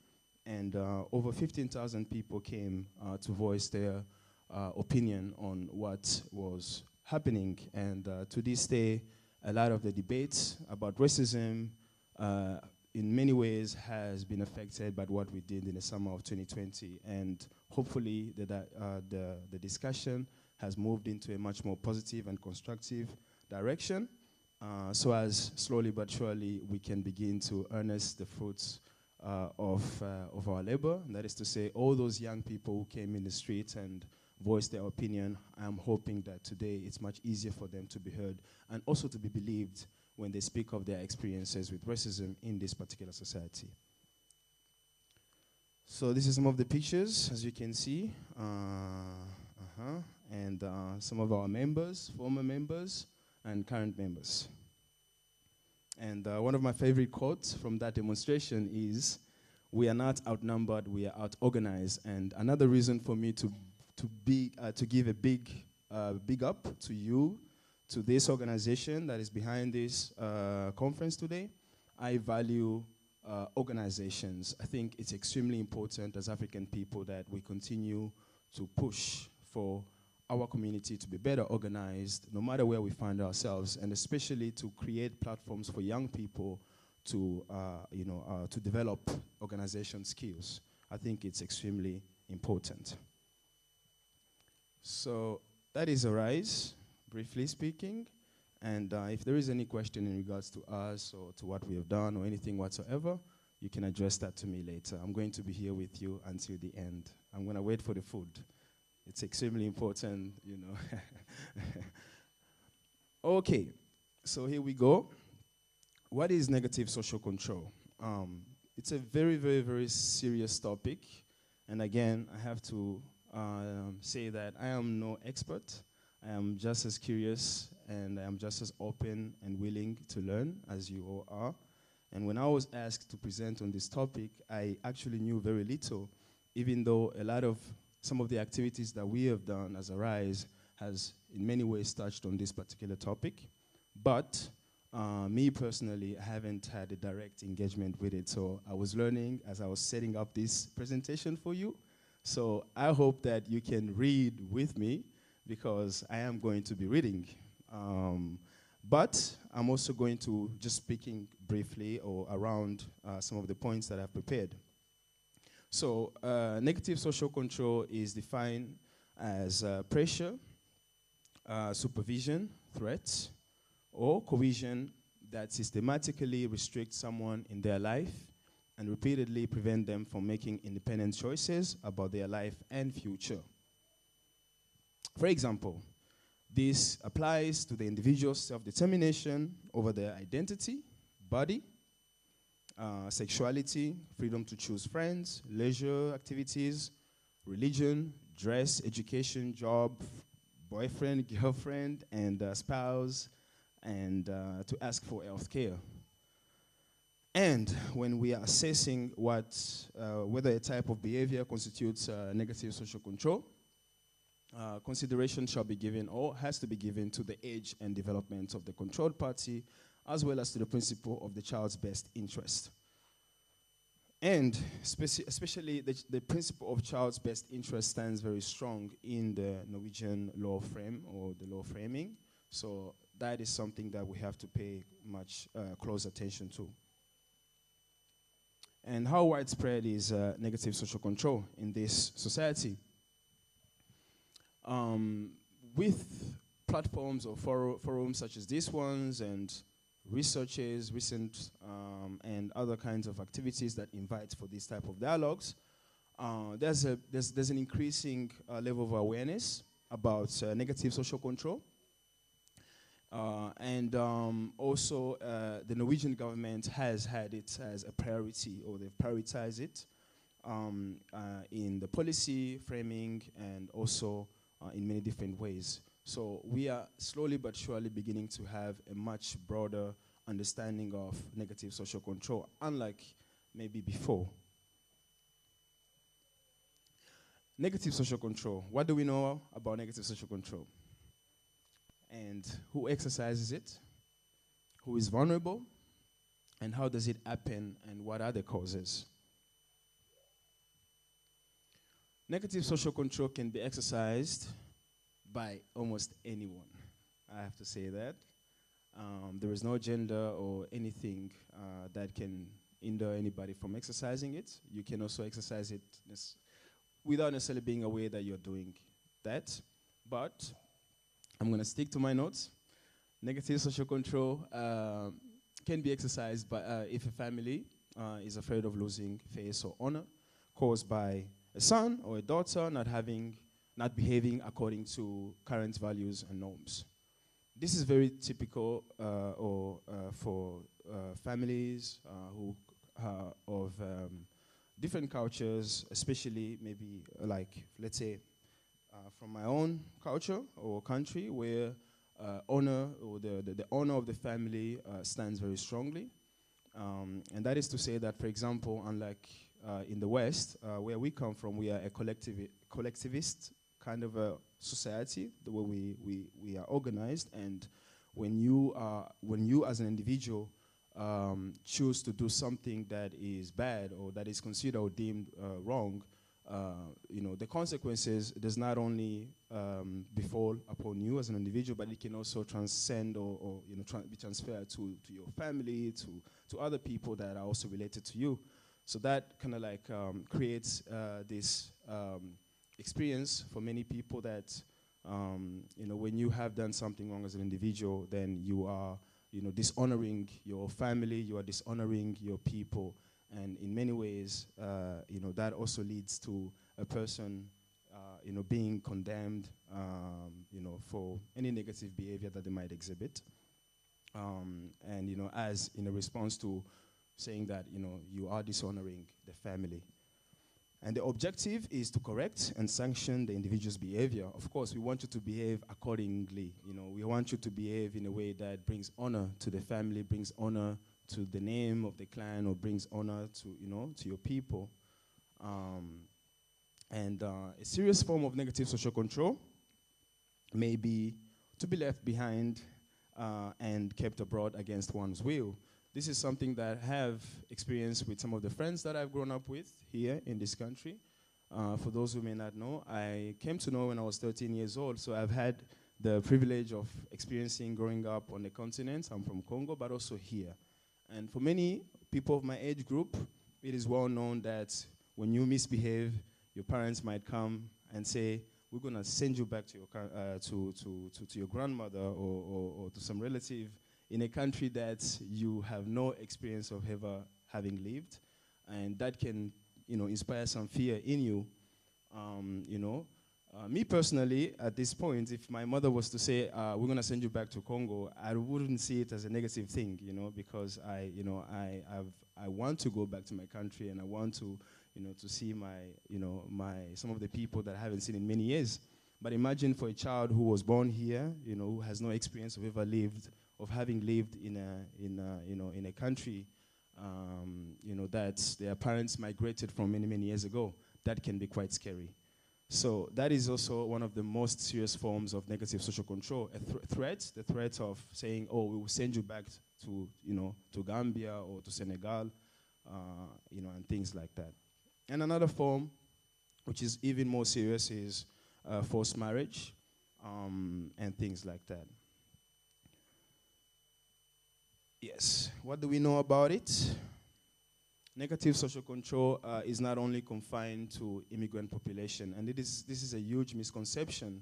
And over 15,000 people came to voice their opinion on what was happening. And to this day, a lot of the debates about racism in many ways has been affected by what we did in the summer of 2020. And hopefully the discussion has moved into a much more positive and constructive direction, so as slowly but surely we can begin to harness the fruits of our labor. And that is to say, all those young people who came in the streets and voiced their opinion, I'm hoping that today it's much easier for them to be heard and also to be believed when they speak of their experiences with racism in this particular society. So this is some of the pictures, as you can see. And some of our members, former members, and current members. And one of my favorite quotes from that demonstration is, "We are not outnumbered, we are out-organized." And another reason for me to give a big up to you, to this organization that is behind this conference today. I value organizations. I think it's extremely important as African people that we continue to push for our community to be better organized, no matter where we find ourselves, and especially to create platforms for young people to, to develop organization skills. I think it's extremely important. So that is Arise, briefly speaking. And if there is any question in regards to us or to what we have done or anything whatsoever, you can address that to me later. I'm going to be here with you until the end. I'm going to wait for the food. It's extremely important, you know. Okay, so here we go. What is negative social control? It's a very, very, very serious topic. And again, I have to say that I am no expert. I am just as curious and I am just as open and willing to learn as you all are. And when I was asked to present on this topic, I actually knew very little, even though some of the activities that we have done as Arise has in many ways touched on this particular topic. But me personally, I haven't had a direct engagement with it. So I was learning as I was setting up this presentation for you. So I hope that you can read with me because I am going to be reading. But I'm also going to just speaking briefly or around some of the points that I've prepared. So negative social control is defined as pressure, supervision, threats, or coercion that systematically restricts someone in their life and repeatedly prevent them from making independent choices about their life and future. For example, this applies to the individual's self-determination over their identity, body, sexuality, freedom to choose friends, leisure activities, religion, dress, education, job, boyfriend, girlfriend, and spouse, and to ask for health care. And when we are assessing whether a type of behavior constitutes negative social control, consideration shall be given or has to be given to the age and development of the controlled party, as well as to the principle of the child's best interest. And especially the principle of child's best interest stands very strong in the Norwegian law frame or the law framing. So that is something that we have to pay much close attention to. And how widespread is negative social control in this society? With platforms or forums such as these ones and researches, recent and other kinds of activities that invite for this type of dialogues, there's an increasing level of awareness about negative social control. And also the Norwegian government has had it as a priority, or they've prioritized it in the policy framing and also in many different ways. So we are slowly but surely beginning to have a much broader understanding of negative social control, unlike maybe before. Negative social control. What do we know about negative social control? And who exercises it? Who is vulnerable? And how does it happen? And what are the causes? Negative social control can be exercised by almost anyone. I have to say that. There is no gender or anything that can hinder anybody from exercising it. You can also exercise it without necessarily being aware that you're doing that. But I'm going to stick to my notes. Negative social control can be exercised by, if a family is afraid of losing face or honor caused by a son or a daughter not behaving according to current values and norms. This is very typical for families who of different cultures, especially maybe like, let's say, from my own culture or country, where honor or the honor of the family stands very strongly. And that is to say that, for example, unlike in the West, where we come from, we are a collectivist kind of a society, the way we are organized. And when you as an individual choose to do something that is bad or that is considered or deemed wrong, the consequences does not only befall upon you as an individual, but it can also transcend or be transferred to your family, to other people that are also related to you. So that kind of like creates this experience for many people that when you have done something wrong as an individual, then you are dishonoring your family, you are dishonoring your people. And in many ways, that also leads to a person, being condemned, for any negative behavior that they might exhibit. And, as in a response to saying that, you are dishonoring the family. And the objective is to correct and sanction the individual's behavior. Of course, we want you to behave accordingly. We want you to behave in a way that brings honor to the family, brings honor to the name of the clan, or brings honor to your people. And a serious form of negative social control may be to be left behind and kept abroad against one's will. This is something that I have experienced with some of the friends that I've grown up with here in this country. For those who may not know, I came to know when I was 13 years old, so I've had the privilege of experiencing growing up on the continent. I'm from Congo, but also here. And for many people of my age group, it is well known that when you misbehave, your parents might come and say, we're going to send you back to your grandmother or to some relative in a country that you have no experience of ever having lived. And that can, inspire some fear in you. Me personally, at this point, if my mother was to say, we're going to send you back to Congo, I wouldn't see it as a negative thing, because I want to go back to my country, and I want to see some of the people that I haven't seen in many years. But imagine for a child who was born here, who has no experience of having lived in a country, that their parents migrated from many, many years ago. That can be quite scary. So that is also one of the most serious forms of negative social control. The threat of saying, oh, we will send you back to Gambia or to Senegal, and things like that. And another form, which is even more serious, is forced marriage, and things like that. Yes, what do we know about it? Negative social control is not only confined to immigrant population, and this is a huge misconception.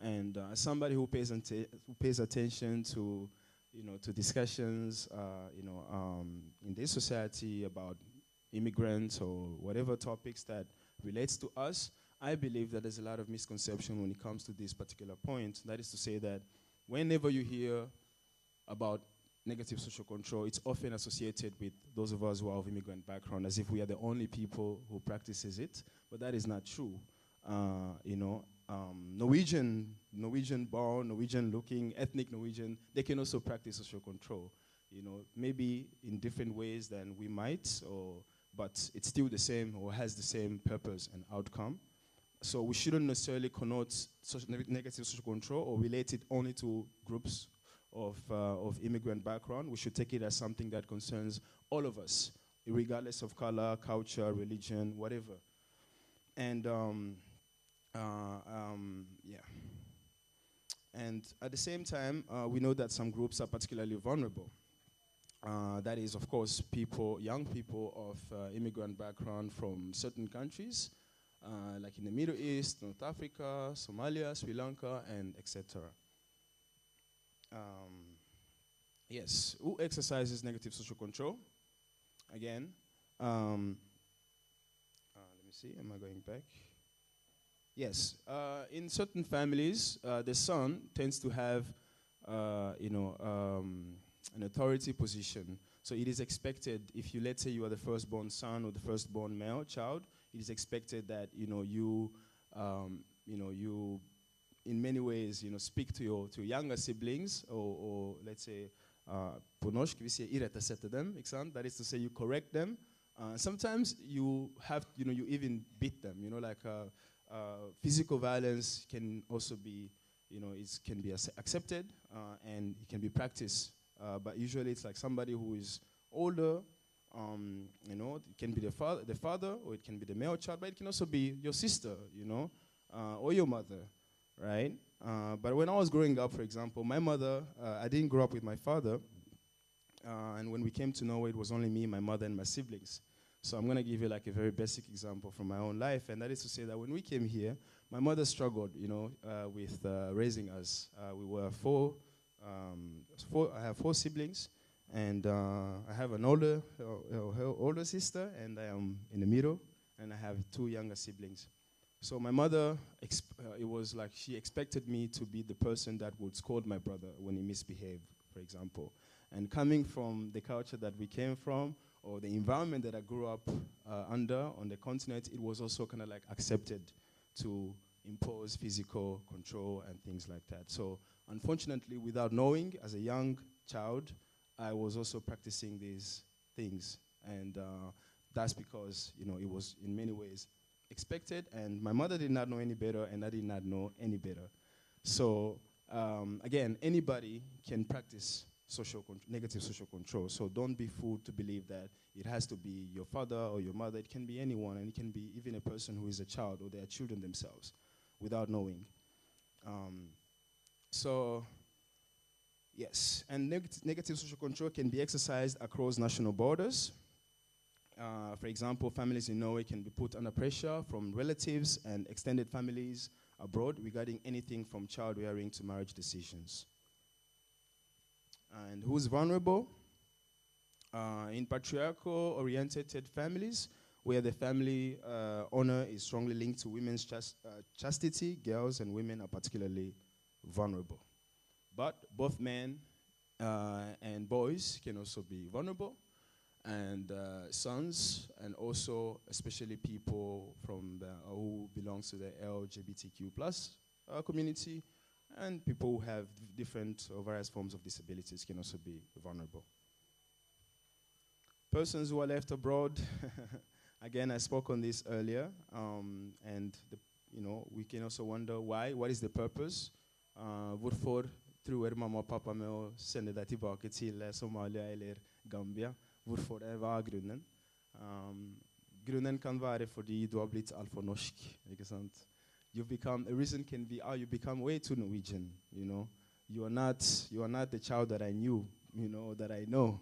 And as somebody who pays attention to discussions in this society about immigrants or whatever topics that relates to us, I believe that there's a lot of misconception when it comes to this particular point. That is to say that whenever you hear about negative social control, it's often associated with those of us who are of immigrant background, as if we are the only people who practices it, but that is not true. Norwegian-born, Norwegian-looking, ethnic Norwegian, they can also practice social control. Maybe in different ways than we might, but it's still the same or has the same purpose and outcome. So we shouldn't necessarily connote negative social control or relate it only to groups of immigrant background. We should take it as something that concerns all of us, regardless of color, culture, religion, whatever. And And at the same time, we know that some groups are particularly vulnerable. That is, of course, young people of immigrant background from certain countries, like in the Middle East, North Africa, Somalia, Sri Lanka, and etc. Yes, who exercises negative social control? Again, let me see, am I going back? Yes, in certain families, the son tends to have, an authority position. So it is expected, if you, let's say you are the firstborn son or the firstborn male child, it is expected that, you in many ways, speak to your younger siblings, or let's say, ponoshk, we say irretasette them, that is to say you correct them. Sometimes you have, you even beat them, like physical violence can also be, it can be accepted and it can be practiced. But usually it's like somebody who is older, it can be the father, or it can be the male child, but it can also be your sister, or your mother, right? But when I was growing up, for example, my mother, I didn't grow up with my father, and when we came to Norway, it was only me, my mother, and my siblings. So I'm going to give you like a very basic example from my own life, and that is to say that when we came here, my mother struggled, with raising us. We were I have 4 siblings, and I have an older sister, and I am in the middle, and I have 2 younger siblings. So my mother, it was like she expected me to be the person that would scold my brother when he misbehaved, for example. And coming from the culture that we came from, or the environment that I grew up under on the continent, it was also kind of like accepted to impose physical control and things like that. So unfortunately, without knowing, as a young child, I was also practicing these things. And that's because, it was in many ways expected, and my mother did not know any better, and I did not know any better. So again, anybody can practice negative social control. So don't be fooled to believe that it has to be your father or your mother. It can be anyone, and it can be even a person who is a child or their children themselves without knowing. So yes, and negative social control can be exercised across national borders. For example, families in Norway can be put under pressure from relatives and extended families abroad regarding anything from child rearing to marriage decisions. And who's vulnerable? In patriarchal-oriented families, where the family honor is strongly linked to women's chastity, girls and women are particularly vulnerable. But both men and boys can also be vulnerable, and sons, and also especially people from who belongs to the LGBTQ+ community, and people who have different or various forms of disabilities can also be vulnerable. Persons who are left abroad, again, I spoke on this earlier, and we can also wonder why. What is the purpose? Hvorfor tror mamma og pappa med å sende deg tilbake til Somalia eller Gambia? Hvorfor var grunnen? Grunnen kan være fordi du har blitt altfor norsk, ikke sant? A reason can be, you become way too Norwegian, You are not the child that I knew, that I know.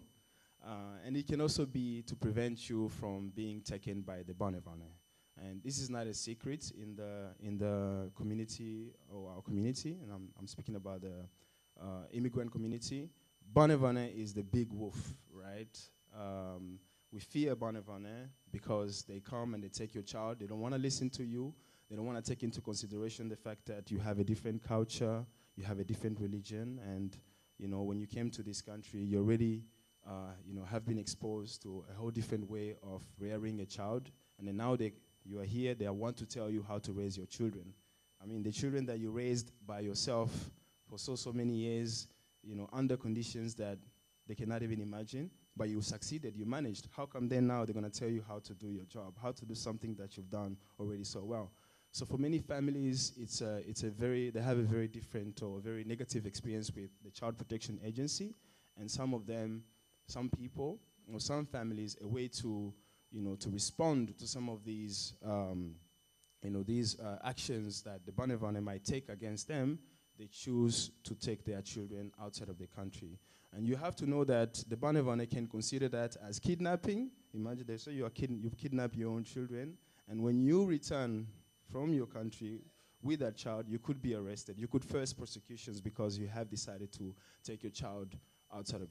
And it can also be to prevent you from being taken by the barnevernet. And this is not a secret in the community, or our community, and I'm speaking about the immigrant community. Barnevernet is the big wolf, right? We fear barnevernet because they come and they take your child. They don't want to listen to you. They don't want to take into consideration the fact that you have a different culture, you have a different religion, and when you came to this country, you already have been exposed to a whole different way of rearing a child, and then now you are here, they want to tell you how to raise your children. I mean, the children that you raised by yourself for so many years, under conditions that they cannot even imagine, but you succeeded, you managed. How come then now they're going to tell you how to do your job, how to do something that you've done already so well? So for many families, they have a very different or very negative experience with the Child Protection Agency, and some people, or some families, a way to respond to some of these, actions that the barnevernet might take against them, they choose to take their children outside of the country. And you have to know that the Banevane can consider that as kidnapping. Imagine they say you've kidnapped your own children, and when you return from your country with that child, you could be arrested. You could face prosecutions because you have decided to take your child outside of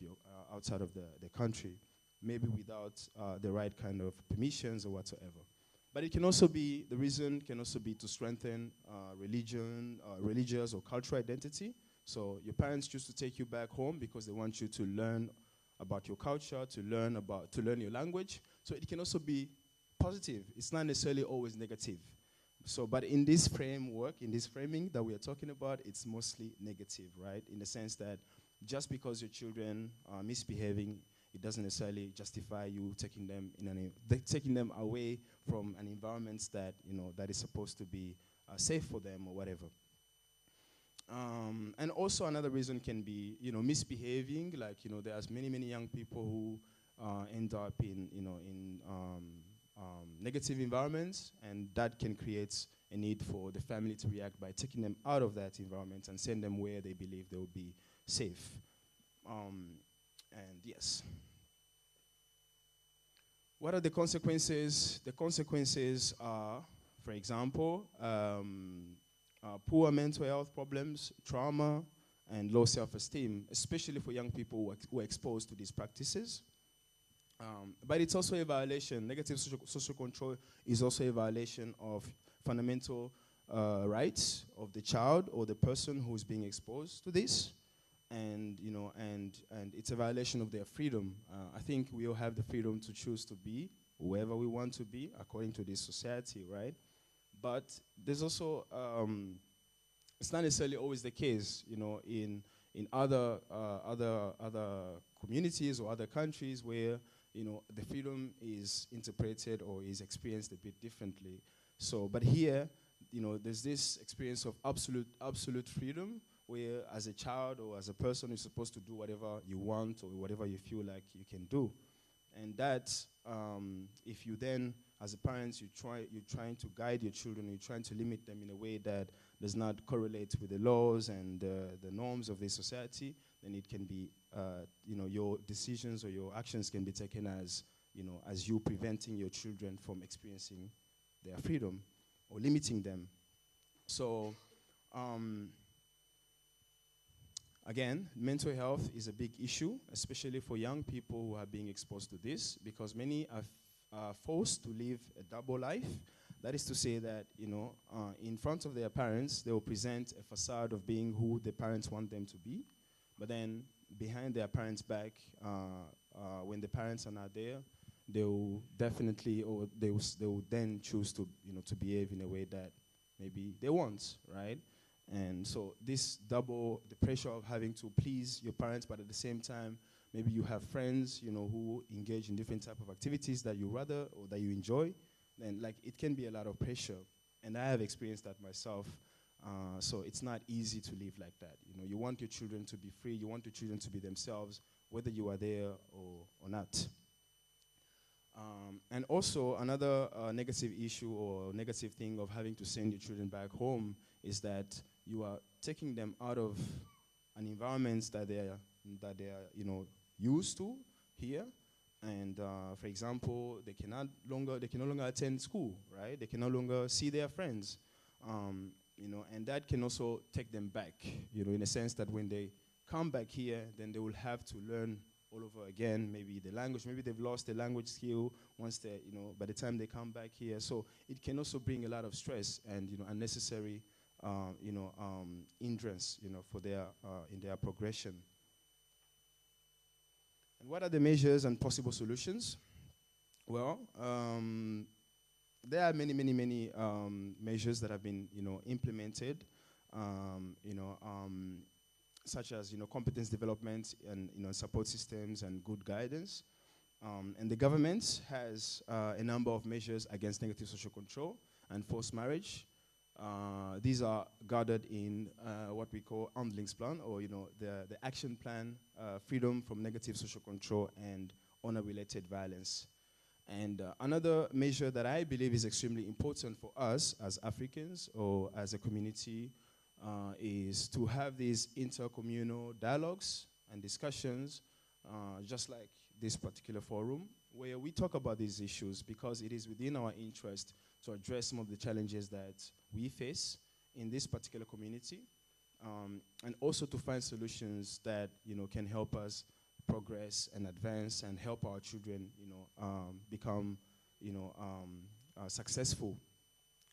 the country, maybe without the right kind of permissions or whatsoever. But it can also be, the reason can also be to strengthen religious or cultural identity. So your parents choose to take you back home because they want you to learn about your culture, to learn your language. So it can also be positive. It's not necessarily always negative. So, but in this framework, in this framing that we are talking about, it's mostly negative, right? In the sense that just because your children are misbehaving, it doesn't necessarily justify you taking them away from an environment that that is supposed to be safe for them or whatever. And also another reason can be misbehaving. Like there's many young people who end up in negative environments, and that can create a need for the family to react by taking them out of that environment and send them where they believe they will be safe. And yes. What are the consequences? The consequences are, for example, poor mental health problems, trauma, and low self-esteem, especially for young people who are exposed to these practices. But it's also a violation. Negative social control is also a violation of fundamental rights of the child or the person who is being exposed to this. And it's a violation of their freedom. I think we all have the freedom to choose to be whoever we want to be according to this society, right? But there's also it's not necessarily always the case, in other communities or other countries where the freedom is interpreted or is experienced a bit differently. So, but here, there's this experience of absolute freedom, where as a child or as a person you're supposed to do whatever you want or whatever you feel like you can do. And that, if you then, as a parent, you're trying to guide your children, you're trying to limit them in a way that does not correlate with the laws and the norms of the society, then it can be, your decisions or your actions can be taken as you preventing your children from experiencing their freedom or limiting them. So, again, mental health is a big issue, especially for young people who are being exposed to this, because many are forced to live a double life. That is to say that, in front of their parents, they will present a facade of being who the parents want them to be, but then behind their parents' back, when the parents are not there, they will definitely, or they will then choose to behave in a way that maybe they want, right? And so this the pressure of having to please your parents, but at the same time, maybe you have friends, who engage in different type of activities that you rather or that you enjoy, then it can be a lot of pressure. And I have experienced that myself. So it's not easy to live like that. You want your children to be free, you want your children to be themselves, whether you are there or not. And also another negative issue or negative thing of having to send your children back home is that you are taking them out of an environment that they are used to here. And for example, they can no longer attend school, right? They can no longer see their friends, and that can also take them back, in a sense that when they come back here, then they will have to learn all over again, maybe the language, maybe they've lost the language skill once they, by the time they come back here. So it can also bring a lot of stress and, unnecessary, hindrance, for in their progression. And what are the measures and possible solutions? Well, there are many measures that have been, implemented, such as competence development and support systems and good guidance. And the government has a number of measures against negative social control and forced marriage. These are gathered in what we call Handlingsplan, or the action plan, freedom from negative social control and honor-related violence. And another measure that I believe is extremely important for us as Africans or as a community is to have these intercommunal dialogues and discussions, just like this particular forum, where we talk about these issues because it is within our interest to address some of the challenges that we face in this particular community, and also to find solutions that can help us progress and advance and help our children become successful.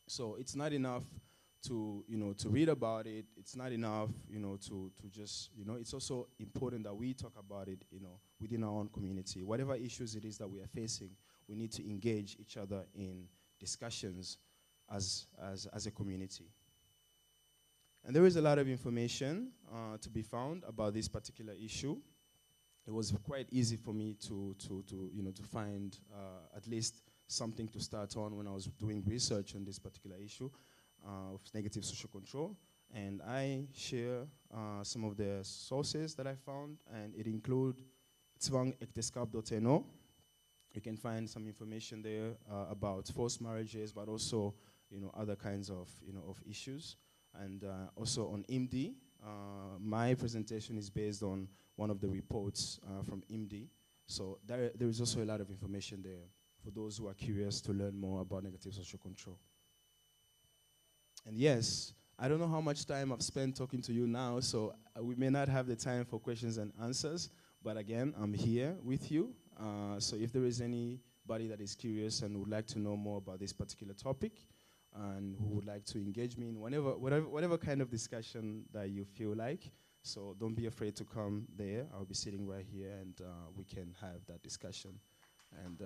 So it's not enough to read about it. It's not enough to just it's also important that we talk about it within our own community. Whatever issues it is that we are facing, we need to engage each other in discussions as a community. And there is a lot of information to be found about this particular issue. It was quite easy for me to find at least something to start on when I was doing research on this particular issue of negative social control. And I share some of the sources that I found, and it include twangekteskap.no. You can find some information there about forced marriages, but also other kinds of issues. And also on IMDI, my presentation is based on one of the reports from IMDI. So there is also a lot of information there for those who are curious to learn more about negative social control. And yes, I don't know how much time I've spent talking to you now, so we may not have the time for questions and answers, but again, I'm here with you. So if there is anybody that is curious and would like to know more about this particular topic, and who would like to engage me in whatever kind of discussion that you feel like, so don't be afraid to come there. I'll be sitting right here, and we can have that discussion. And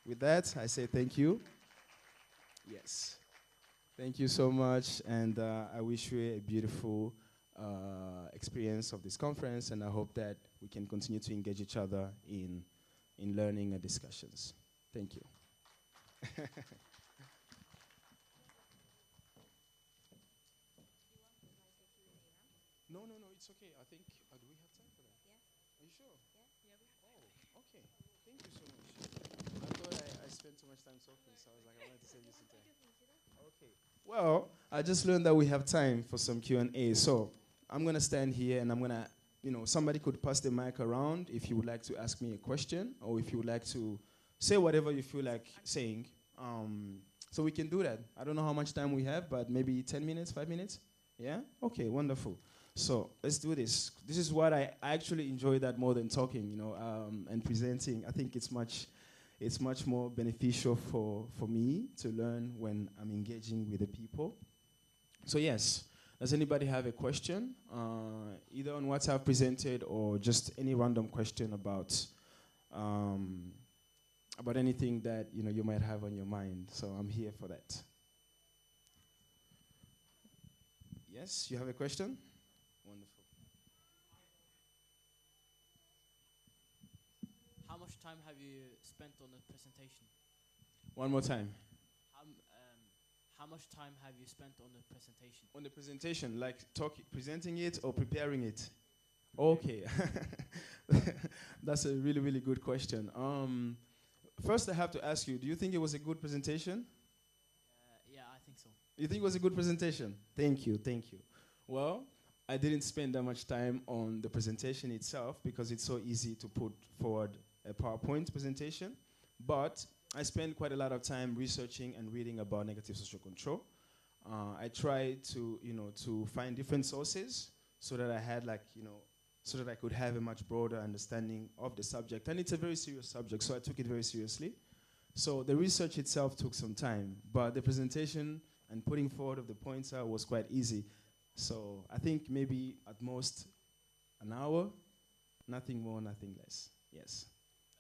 with that, I say thank you. Yes. Thank you so much, and I wish you a beautiful experience of this conference, and I hope that we can continue to engage each other in learning and discussions. Thank you. No, it's okay. I think, do we have time for that? Yeah. Are you sure? Yeah, we have time. Oh, okay. Thank you so much. I thought I spent too much time talking, so I was like, I wanted to save you some time. Okay. Well, I just learned that we have time for some Q&A, so I'm going to stand here, and I'm going to, somebody could pass the mic around if you would like to ask me a question, or if you would like to say whatever you feel like saying. So we can do that. I don't know how much time we have, but maybe 10 minutes, 5 minutes? Yeah? Okay, wonderful. So let's do this. This is what I actually enjoy that more than talking, and presenting. I think it's much more beneficial for me to learn when I'm engaging with the people. So yes, does anybody have a question, either on what I've presented or just any random question about anything that you might have on your mind? So I'm here for that. Yes, you have a question? Wonderful. How much time have you spent on the presentation? One more time. How much time have you spent on the presentation? On the presentation, like presenting it or preparing it? Okay. That's a really, really good question. First, I have to ask you, do you think it was a good presentation? Yeah, I think so. You think it was a good presentation? Thank you. Well, I didn't spend that much time on the presentation itself because it's so easy to put forward a PowerPoint presentation, but I spent quite a lot of time researching and reading about negative social control. I tried to find different sources so that I had so that I could have a much broader understanding of the subject. And it's a very serious subject, so I took it very seriously. So the research itself took some time, but the presentation and putting forward of the points was quite easy. So I think maybe at most an hour, nothing more, nothing less. Yes.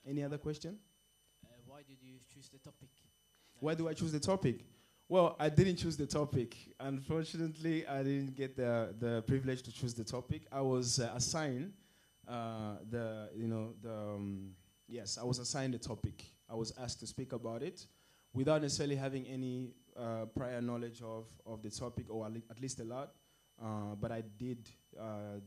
Any other question? Why did you choose the topic? Why do I choose the topic? Well, I didn't choose the topic. Unfortunately, I didn't get the privilege to choose the topic. I was assigned yes, I was assigned the topic. I was asked to speak about it without necessarily having any prior knowledge of the topic, or at least a lot. But I did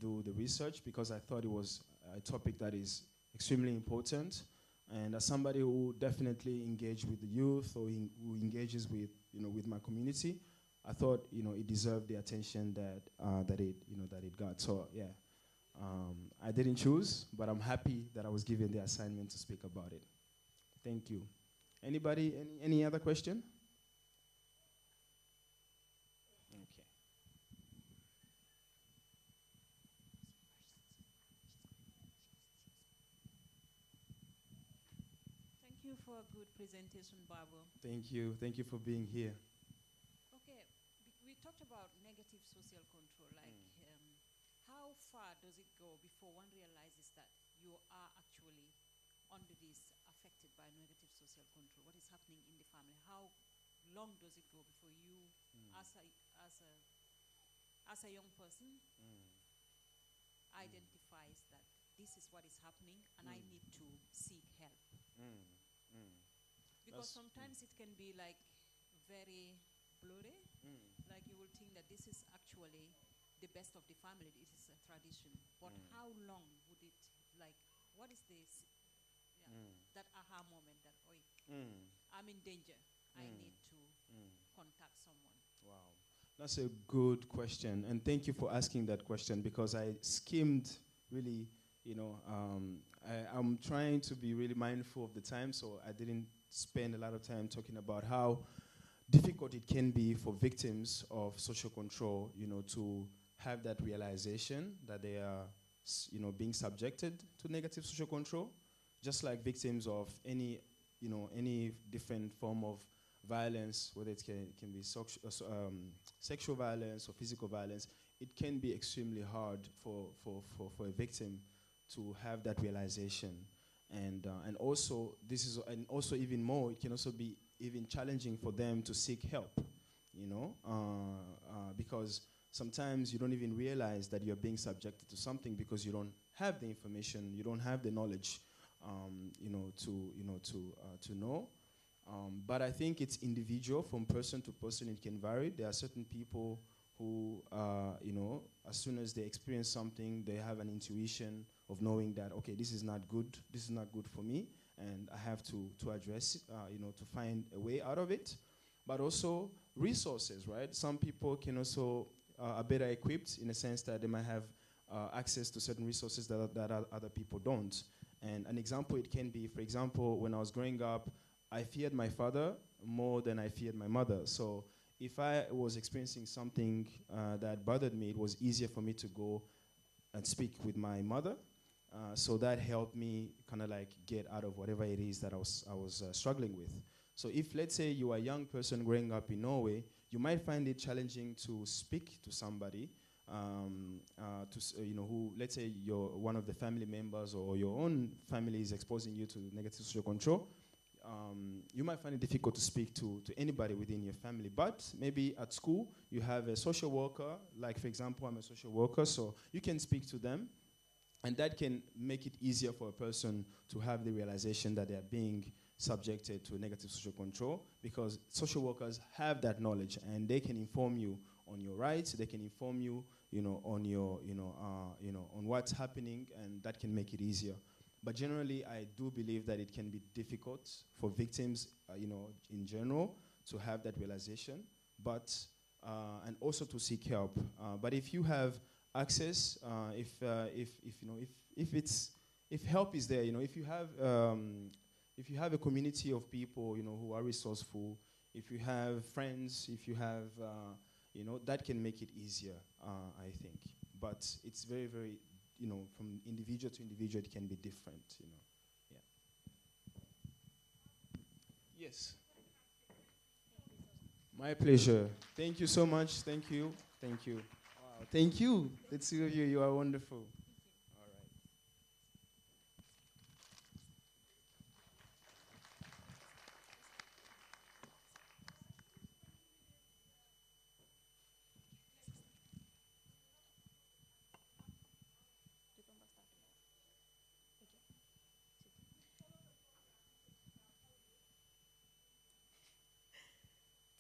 do the research because I thought it was a topic that is extremely important. And as somebody who definitely engaged with the youth, or who engages with my community, I thought, it deserved the attention that it got. So yeah, I didn't choose, but I'm happy that I was given the assignment to speak about it. Thank you. Anybody, any other question? Okay. Thank you for a good presentation, Barbara. Thank you. Thank you for being here. Okay, we talked about negative social control, like how far does it go before one realizes that you are actually under this, affected by negative social control? What is happening in the family? How long does it go before you, as a young person, identifies that this is what is happening and I need to seek help? Because sometimes it can be like very blurry, like you will think that this is actually the best of the family, this is a tradition, but how long would it, like, what is this, that aha moment that, I'm in danger, I need to contact someone? Wow, that's a good question, and thank you for asking that question, because I skimmed really, I'm trying to be really mindful of the time, so I didn't spend a lot of time talking about how difficult it can be for victims of social control, to have that realization that they are, being subjected to negative social control, just like victims of any different form of violence, whether it can be sexual violence or physical violence. It can be extremely hard for a victim to have that realization, and also even more, it can also be even challenging for them to seek help, because sometimes you don't even realize that you're being subjected to something because you don't have the information, you don't have the knowledge, to know. But I think it's individual from person to person. It can vary. There are certain people who, as soon as they experience something, they have an intuition of knowing that, okay, this is not good for me, and I have to address it, to find a way out of it. But also resources, right? Some people can also are better equipped in a sense that they might have access to certain resources that other people don't. And an example it can be, for example, when I was growing up, I feared my father more than I feared my mother. So if I was experiencing something that bothered me, it was easier for me to go and speak with my mother. So that helped me kind of like get out of whatever it is that I was struggling with. So if, let's say, you are a young person growing up in Norway, you might find it challenging to speak to somebody, who, let's say, you're one of the family members or your own family is exposing you to negative social control. You might find it difficult to speak to anybody within your family, but maybe at school you have a social worker, like, for example, I'm a social worker, so you can speak to them, and that can make it easier for a person to have the realization that they are being subjected to negative social control, because social workers have that knowledge and they can inform you on your rights, they can inform you, on your, on what's happening, and that can make it easier. But generally, I do believe that it can be difficult for victims, in general, to have that realization, but and also to seek help. But if you have access, if help is there, if you have a community of people, who are resourceful, if you have friends, if you have, that can make it easier, I think. But it's very, very, from individual to individual, it can be different, Yeah. Yes. My pleasure. Thank you so much. Thank you. Thank you. Wow. Thank you. The two of you, you are wonderful. All right.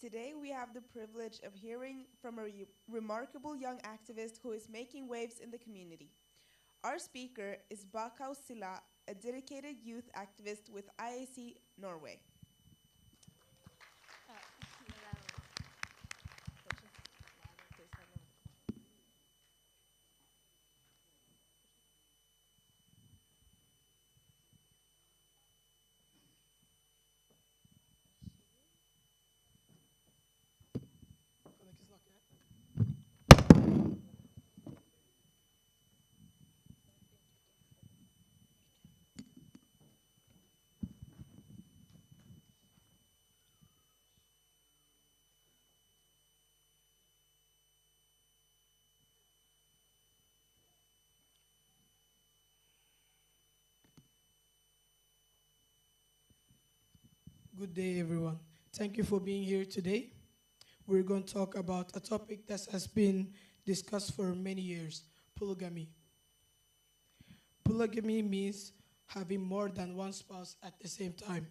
Today, we have the privilege of hearing from a remarkable young activist who is making waves in the community. Our speaker is Bakau Silla, a dedicated youth activist with IAC Norway. Good day, everyone. Thank you for being here today. We're going to talk about a topic that has been discussed for many years: polygamy. Polygamy means having more than one spouse at the same time.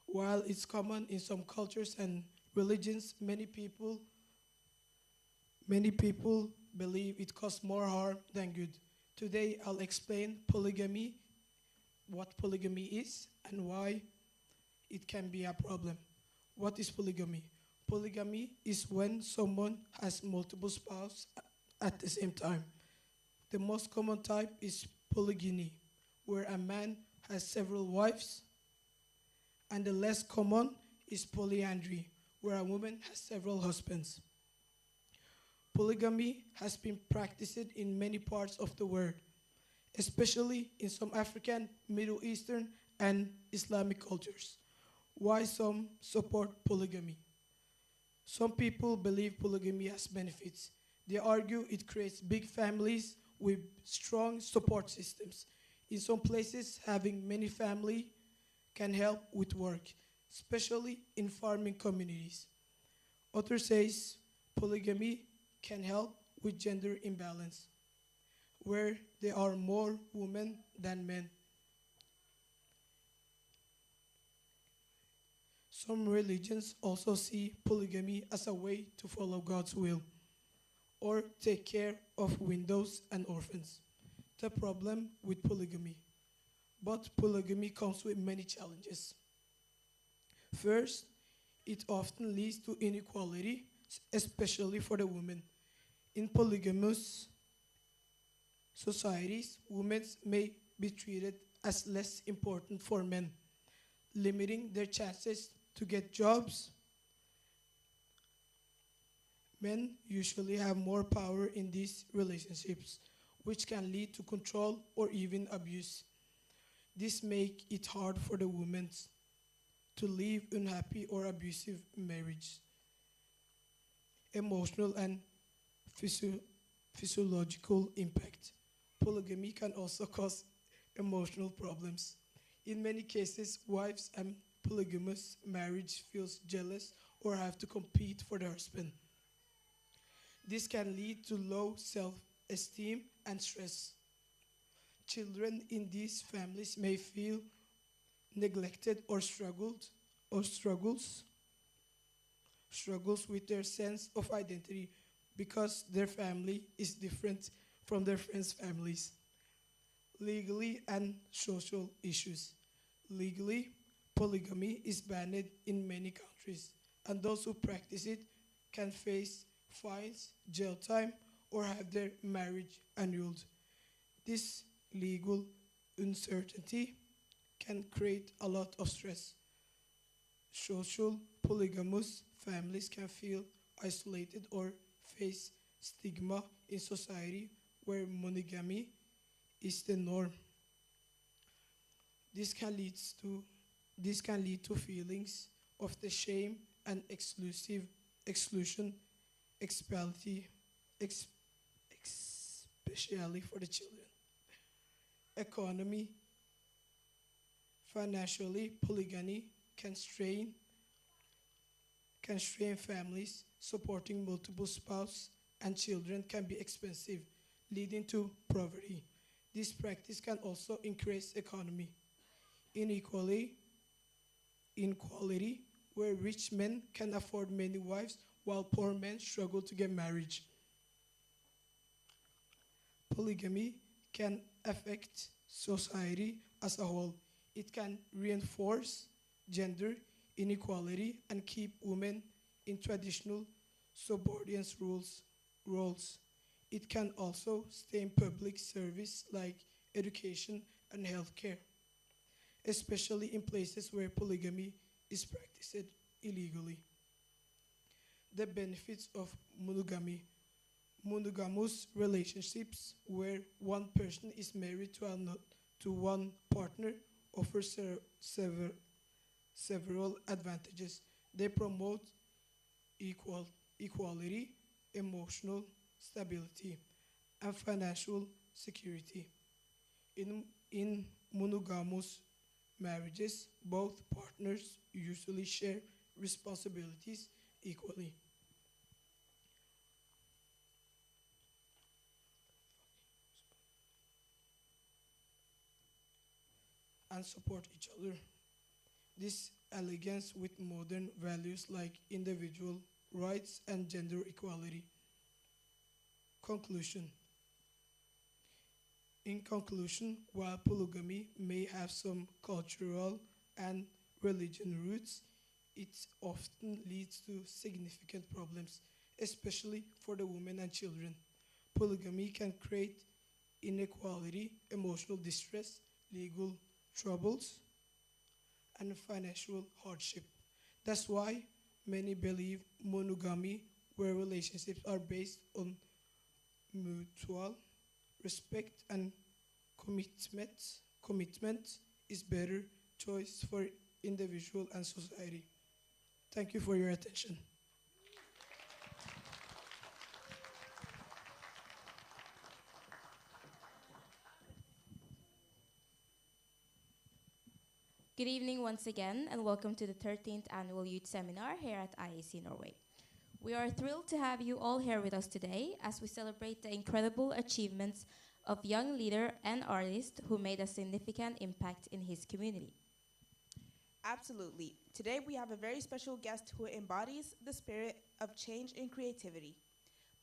While it's common in some cultures and religions, many people believe it causes more harm than good. Today, I'll explain polygamy, what polygamy is, and why it can be a problem. What is polygamy? Polygamy is when someone has multiple spouses at the same time. The most common type is polygyny, where a man has several wives, and the less common is polyandry, where a woman has several husbands. Polygamy has been practiced in many parts of the world, especially in some African, Middle Eastern, and Islamic cultures. Why some support polygamy? Some people believe polygamy has benefits. They argue it creates big families with strong support systems. In some places, having many families can help with work, especially in farming communities. Others says polygamy can help with gender imbalance, where there are more women than men. Some religions also see polygamy as a way to follow God's will or take care of widows and orphans. The problem with polygamy. But polygamy comes with many challenges. First, it often leads to inequality, especially for the women. In polygamous societies, women may be treated as less important for men, limiting their chances to get jobs. Men usually have more power in these relationships, which can lead to control or even abuse. This makes it hard for the women to leave unhappy or abusive marriage. Emotional and physiological impact. Polygamy can also cause emotional problems. In many cases, wives and polygamous marriage feels jealous or have to compete for the husband. This can lead to low self-esteem and stress. Children in these families may feel neglected or struggles with their sense of identity because their family is different from their friends' families. Legally and social issues. Legally, polygamy is banned in many countries, and those who practice it can face fines, jail time, or have their marriage annulled. This legal uncertainty can create a lot of stress. Social polygamous families can feel isolated or face stigma in society where monogamy is the norm. This can lead to feelings of the shame and exclusion, especially for the children. Economy, financially, polygamy can strain families. Supporting multiple spouses and children can be expensive, leading to poverty. This practice can also increase economy inequality, where rich men can afford many wives while poor men struggle to get married. Polygamy can affect society as a whole. It can reinforce gender inequality and keep women in traditional subordinate roles. It can also stain public service like education and healthcare, especially in places where polygamy is practiced illegally. The benefits of monogamy. Monogamous relationships where one person is married to one partner offer several advantages. They promote equality, emotional stability, and financial security. In monogamous marriages, both partners usually share responsibilities equally. And support each other. This elegance with modern values like individual rights and gender equality. Conclusion. In conclusion, while polygamy may have some cultural and religion roots, it often leads to significant problems, especially for the women and children. Polygamy can create inequality, emotional distress, legal troubles, and financial hardship. That's why many believe monogamy, where relationships are based on mutual respect and commitment is better choice for individual and society. Thank you for your attention. Good evening once again, and welcome to the 13th Annual Youth Seminar here at IAC Norway. We are thrilled to have you all here with us today as we celebrate the incredible achievements of young leader and artist who made a significant impact in his community. Absolutely. Today we have a very special guest who embodies the spirit of change and creativity.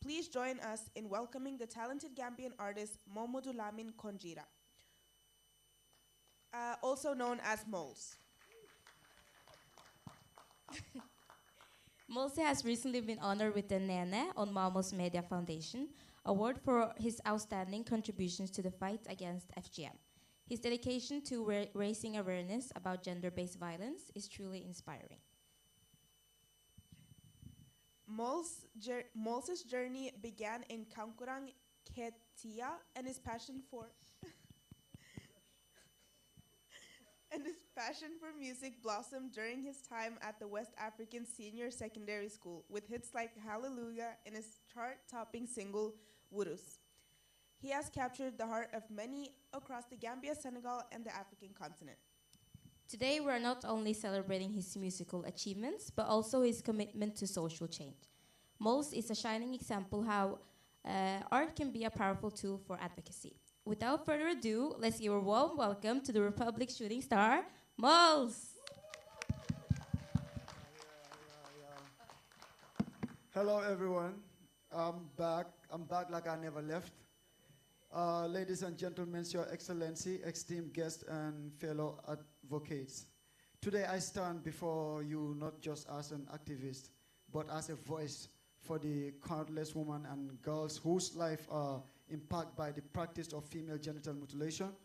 Please join us in welcoming the talented Gambian artist Momodou Lamin Konjira, also known as Moles. Molse has recently been honored with the Nene on Mamos Media Foundation Award for his outstanding contributions to the fight against FGM. His dedication to raising awareness about gender-based violence is truly inspiring. Molse's journey began in Kankurang, Ketia, and his passion for music blossomed during his time at the West African Senior Secondary School with hits like Hallelujah and his chart-topping single, Wurus. He has captured the heart of many across the Gambia, Senegal, and the African continent. Today, we are not only celebrating his musical achievements, but also his commitment to social change. Moles is a shining example how art can be a powerful tool for advocacy. Without further ado, let's give a warm welcome to the Republic shooting star, Moles! Hello, everyone. I'm back like I never left. Ladies and gentlemen, Your Excellency, esteemed guests and fellow advocates. Today I stand before you not just as an activist, but as a voice for the countless women and girls whose lives are impacted by the practice of female genital mutilation.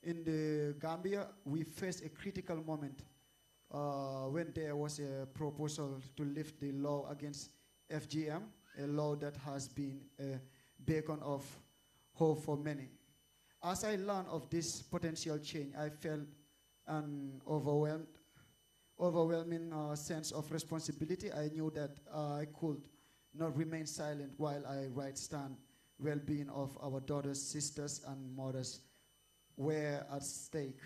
In the Gambia, we face a critical moment when there was a proposal to lift the law against FGM, a law that has been a beacon of hope for many. As I learned of this potential change, I felt an overwhelming sense of responsibility. I knew that I could not remain silent while I stand well-being of our daughters, sisters, and mothers were at stake.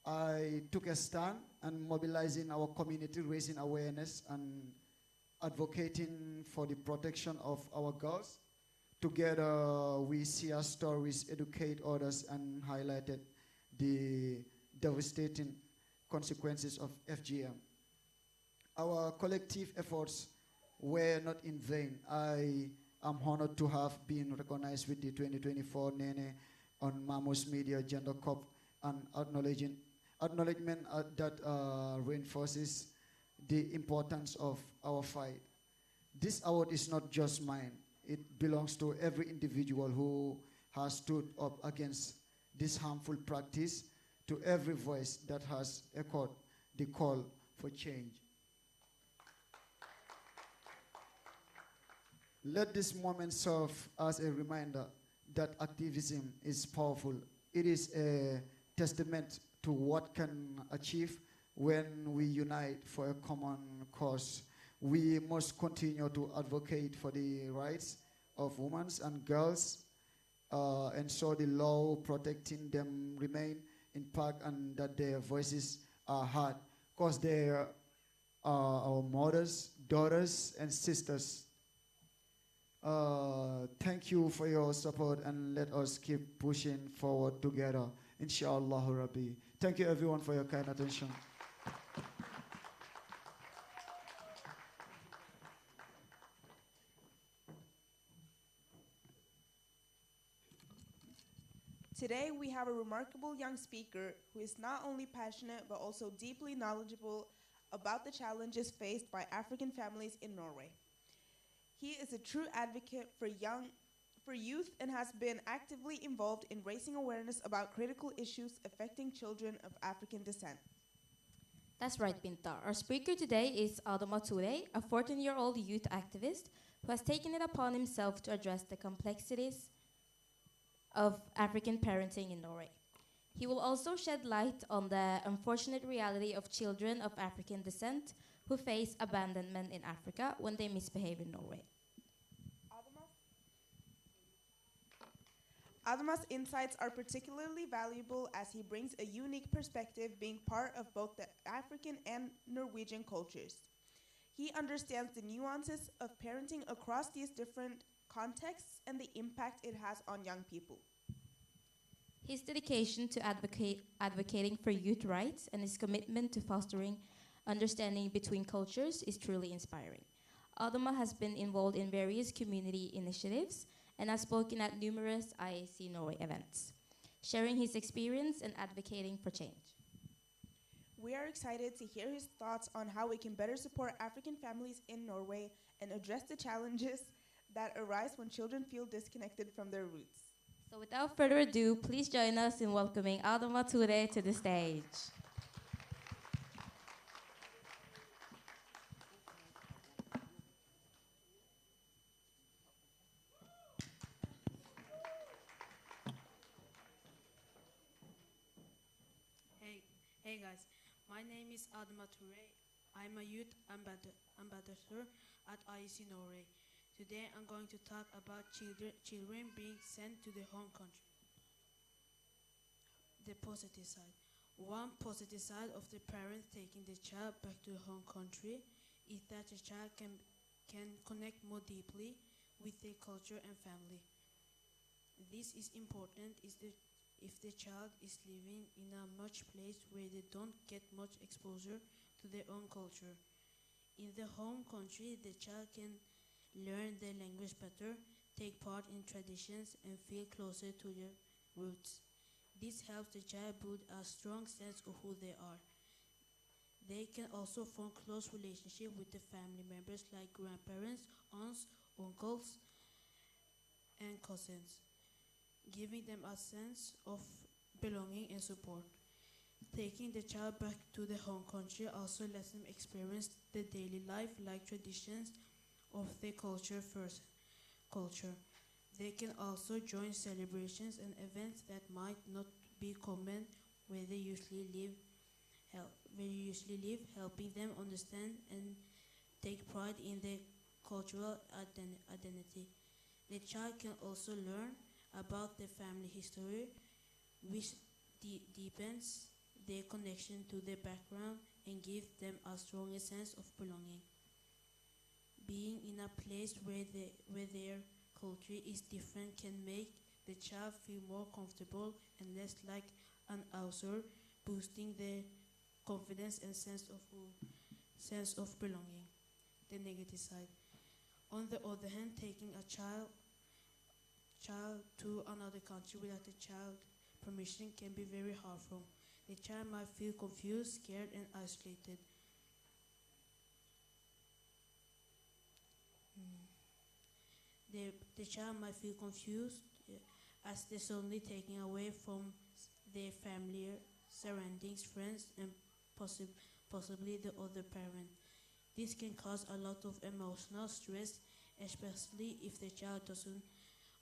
I took a stand and mobilizing our community, raising awareness and advocating for the protection of our girls. Together, we see our stories, educate others, and highlighted the devastating consequences of FGM. Our collective efforts were not in vain. I am honored to have been recognized with the 2024 Nene on Mamos Media Gender Cup and acknowledgement that reinforces the importance of our fight. This award is not just mine. It belongs to every individual who has stood up against this harmful practice, to every voice that has echoed the call for change. Let this moment serve as a reminder that activism is powerful. It is a testament to what can achieve when we unite for a common cause. We must continue to advocate for the rights of women and girls, ensure the law protecting them remain impact and that their voices are heard, because they are our mothers, daughters, and sisters. Thank you for your support and let us keep pushing forward together. Inshallah Rabbi. Thank you everyone for your kind attention. Today, we have a remarkable young speaker who is not only passionate but also deeply knowledgeable about the challenges faced by African families in Norway. He is a true advocate for youth and has been actively involved in raising awareness about critical issues affecting children of African descent. That's right, Binta. Our speaker today is Adama Toure, a 14-year-old youth activist who has taken it upon himself to address the complexities of African parenting in Norway. He will also shed light on the unfortunate reality of children of African descent who face abandonment in Africa when they misbehave in Norway. Adama's insights are particularly valuable as he brings a unique perspective being part of both the African and Norwegian cultures. He understands the nuances of parenting across these different contexts and the impact it has on young people. His dedication to advocating for youth rights and his commitment to fostering understanding between cultures is truly inspiring. Adama has been involved in various community initiatives and has spoken at numerous IAC Norway events, sharing his experience and advocating for change. We are excited to hear his thoughts on how we can better support African families in Norway and address the challenges that arise when children feel disconnected from their roots. So without further ado, please join us in welcoming Adama Toure to the stage. Hey guys, my name is Adama Toure. I'm a youth ambassador at IEC Norway. Today I'm going to talk about children being sent to the home country. The positive side. One positive side of the parents taking the child back to the home country is that the child can connect more deeply with their culture and family. This is important if the child is living in a much place where they don't get much exposure to their own culture. In the home country, the child can learn their language better, take part in traditions, and feel closer to their roots. This helps the child build a strong sense of who they are. They can also form close relationships with the family members like grandparents, aunts, uncles, and cousins, giving them a sense of belonging and support. Taking the child back to the home country also lets them experience the daily life like traditions of their culture. They can also join celebrations and events that might not be common where they usually live, helping them understand and take pride in their cultural identity. The child can also learn about their family history, which deepens their connection to their background and gives them a stronger sense of belonging. Being in a place where their culture is different can make the child feel more comfortable and less like an outsider, boosting their confidence and sense of belonging. The negative side. On the other hand, taking a child to another country without the child permission can be very harmful. The child might feel confused, scared, and isolated. The child might feel confused as they're suddenly taken away from their family, surroundings, friends, and possibly the other parent. This can cause a lot of emotional stress, especially if the child doesn't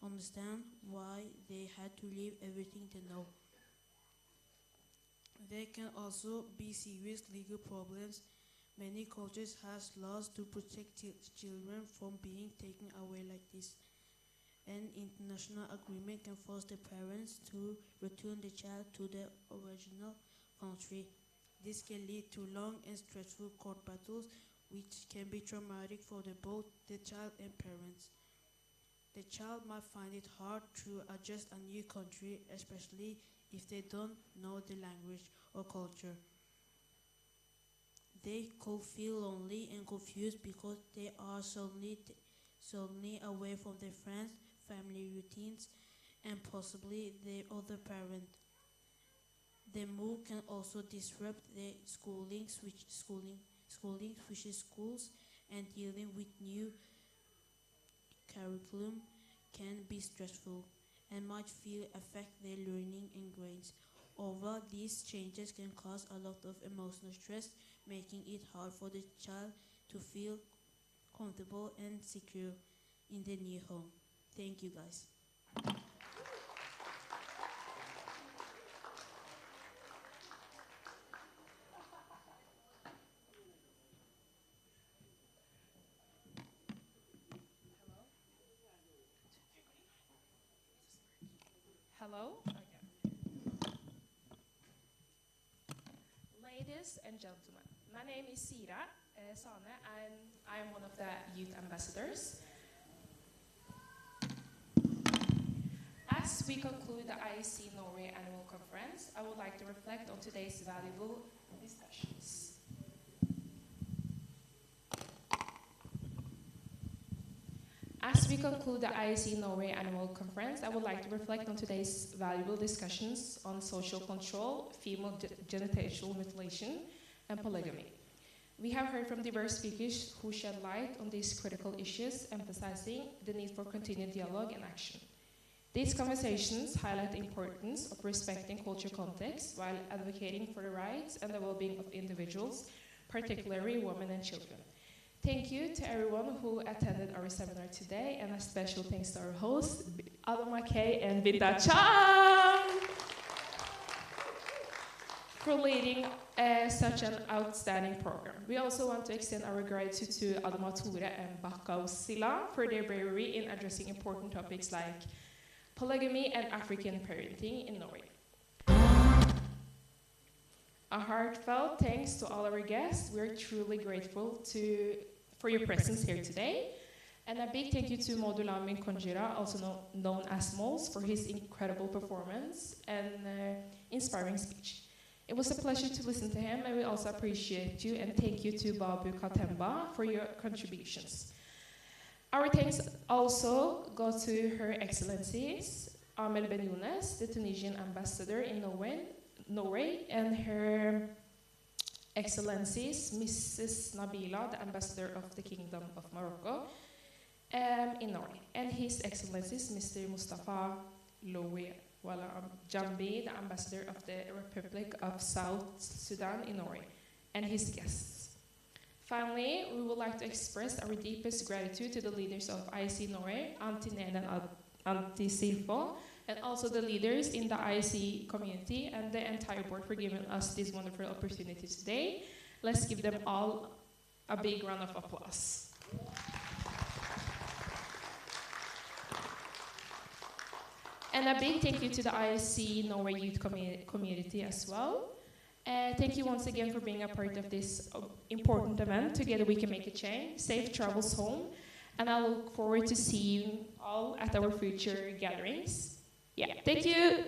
understand why they had to leave everything they know. There can also be serious legal problems. Many cultures have laws to protect children from being taken away like this. An international agreement can force the parents to return the child to the original country. This can lead to long and stressful court battles, which can be traumatic for both the child and parents. The child might find it hard to adjust a new country, especially if they don't know the language or culture. They could feel lonely and confused because they are suddenly away from their friends, family routines, and possibly their other parent. The move can also disrupt their switches schools, and dealing with new curriculum can be stressful and might feel affect their learning and grades. Overall, these changes can cause a lot of emotional stress, making it hard for the child to feel comfortable and secure in their new home. Thank you, guys. Hello. Okay. Ladies and gentlemen, my name is Sira Sane, and I am one of the youth ambassadors. As we conclude the IEC Norway Annual Conference, I would like to reflect on today's valuable discussions. As we conclude the IEC Norway Annual Conference, I would like to reflect on today's valuable discussions on social control, female genital mutilation, and polygamy. We have heard from diverse speakers who shed light on these critical issues, emphasizing the need for continued dialogue and action. These conversations highlight the importance of respecting cultural context while advocating for the rights and the well-being of individuals, particularly women and children. Thank you to everyone who attended our seminar today, and a special thanks to our hosts, Adama K and Vida Chan, for leading such an outstanding program. We also want to extend our gratitude to Adama Tore and Bakau Sila for their bravery in addressing important topics like polygamy and African parenting in Norway. A heartfelt thanks to all our guests. We're truly grateful for your presence here today. And a big thank you to Modulamin Konjira, also known as Mols, for his incredible performance and inspiring speech. It was a pleasure to listen to him, and we also appreciate you, and thank you to Babu Katemba for your contributions. Our thanks also go to Her Excellencies Amel Ben Younes, the Tunisian ambassador in Norway, and Her Excellencies Mrs. Nabila, the ambassador of the Kingdom of Morocco in Norway, and His Excellencies Mr. Mustafa Lowe Jambi, the ambassador of the Republic of South Sudan in Norway, and his guests. Finally, we would like to express our deepest gratitude to the leaders of IC Norway, Anti-NED and Anti-SIFO, and also the leaders in the IC community and the entire board for giving us this wonderful opportunity today. Let's give them all a big round of applause. And a big thank you to the IC Norway Youth community as well. Thank you once again for being a part of this important event. Together we can make a change. Safe travels home. And I look forward to seeing you all at our future gatherings. Yeah, thank you.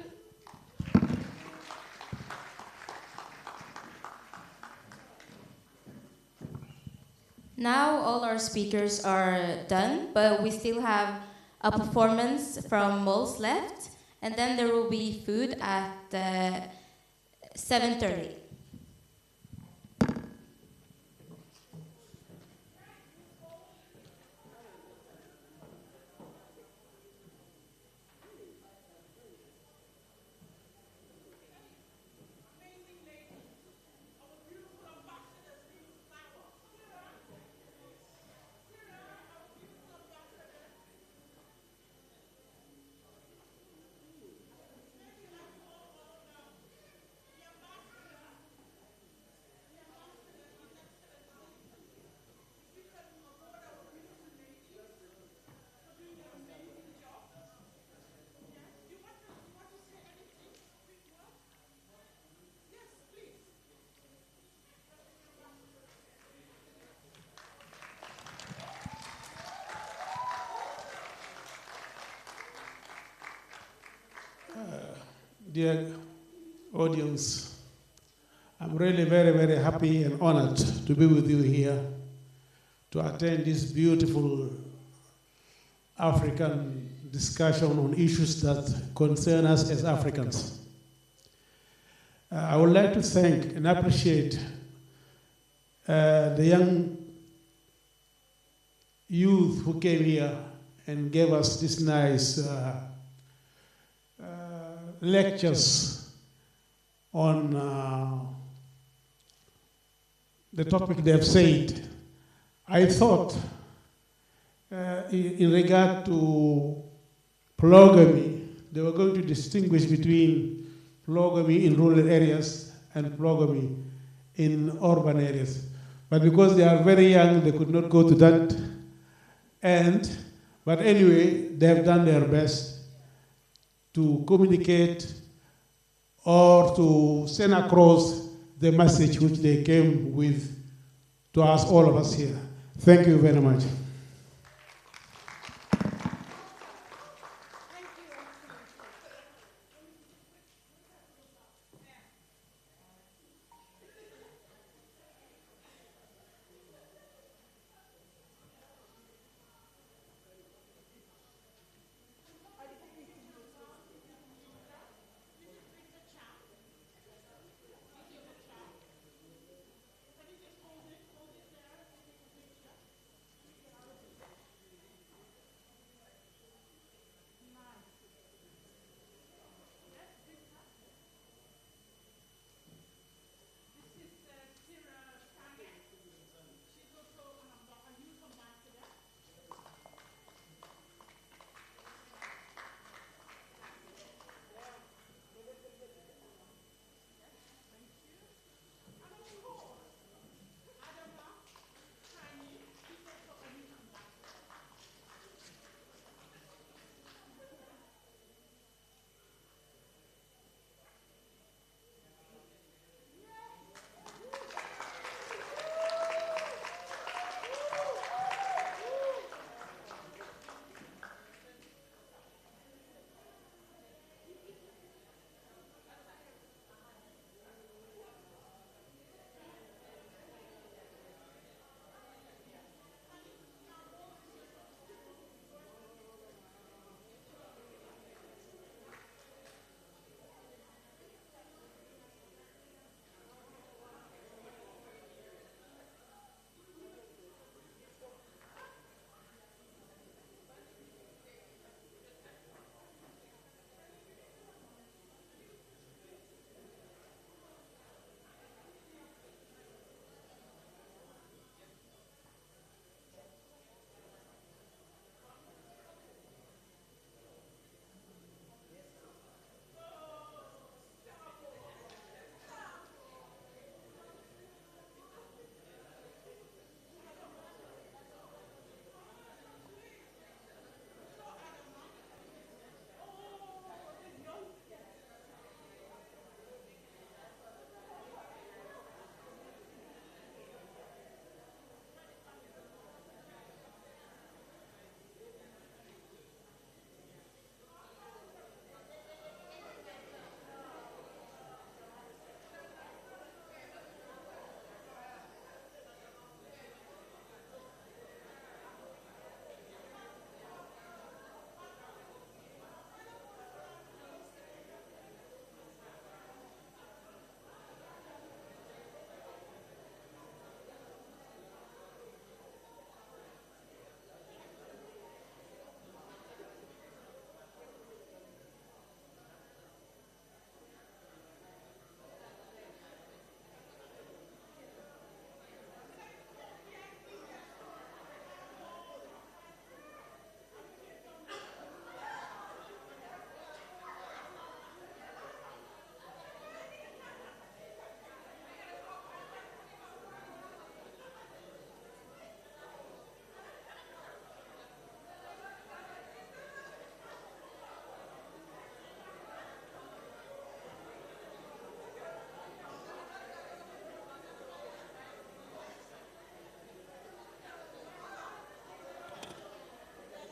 Now all our speakers are done, but we still have a performance from Mols left, and then there will be food at 7:30. dear audience, I'm really very, very happy and honored to be with you here to attend this beautiful African discussion on issues that concern us as Africans. I would like to thank and appreciate the young youth who came here and gave us these nice lectures on the topic they have said. I thought in regard to polygamy, they were going to distinguish between polygamy in rural areas and polygamy in urban areas. But because they are very young, they could not go to that end. But anyway, they have done their best to communicate or to send across the message which they came with to us, all of us here. Thank you very much.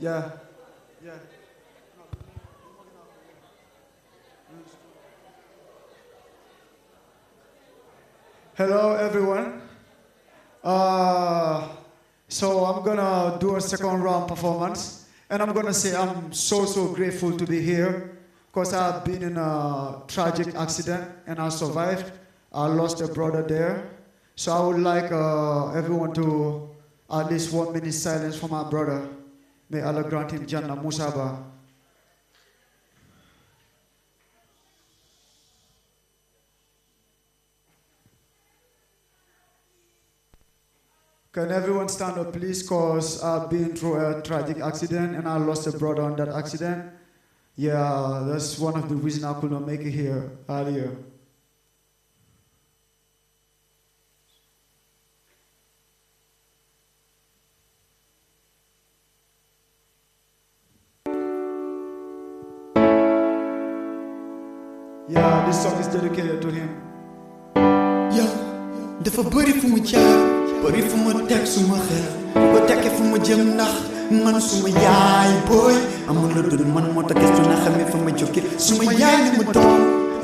Yeah. Yeah. Hello, everyone. So I'm gonna do a second round performance, and I'm gonna say I'm so grateful to be here, because I've been in a tragic accident and I survived. I lost a brother there, so I would like everyone to at least 1 minute silence for my brother. May Allah grant him Jannah Musaba. Can everyone stand up, please? Because I've been through a tragic accident and I lost a brother on that accident. Yeah, that's one of the reasons I could not make it here earlier. Yeah, this song is dedicated to him. Yeah, dafa bëri fu mu jaar bëri fu mu teg suma xel ko tekkee fu mu jëm ndax man suma yaay booy amul lu dul man moo tax gëstu na xamee fa ma jóge suma yaay ni mu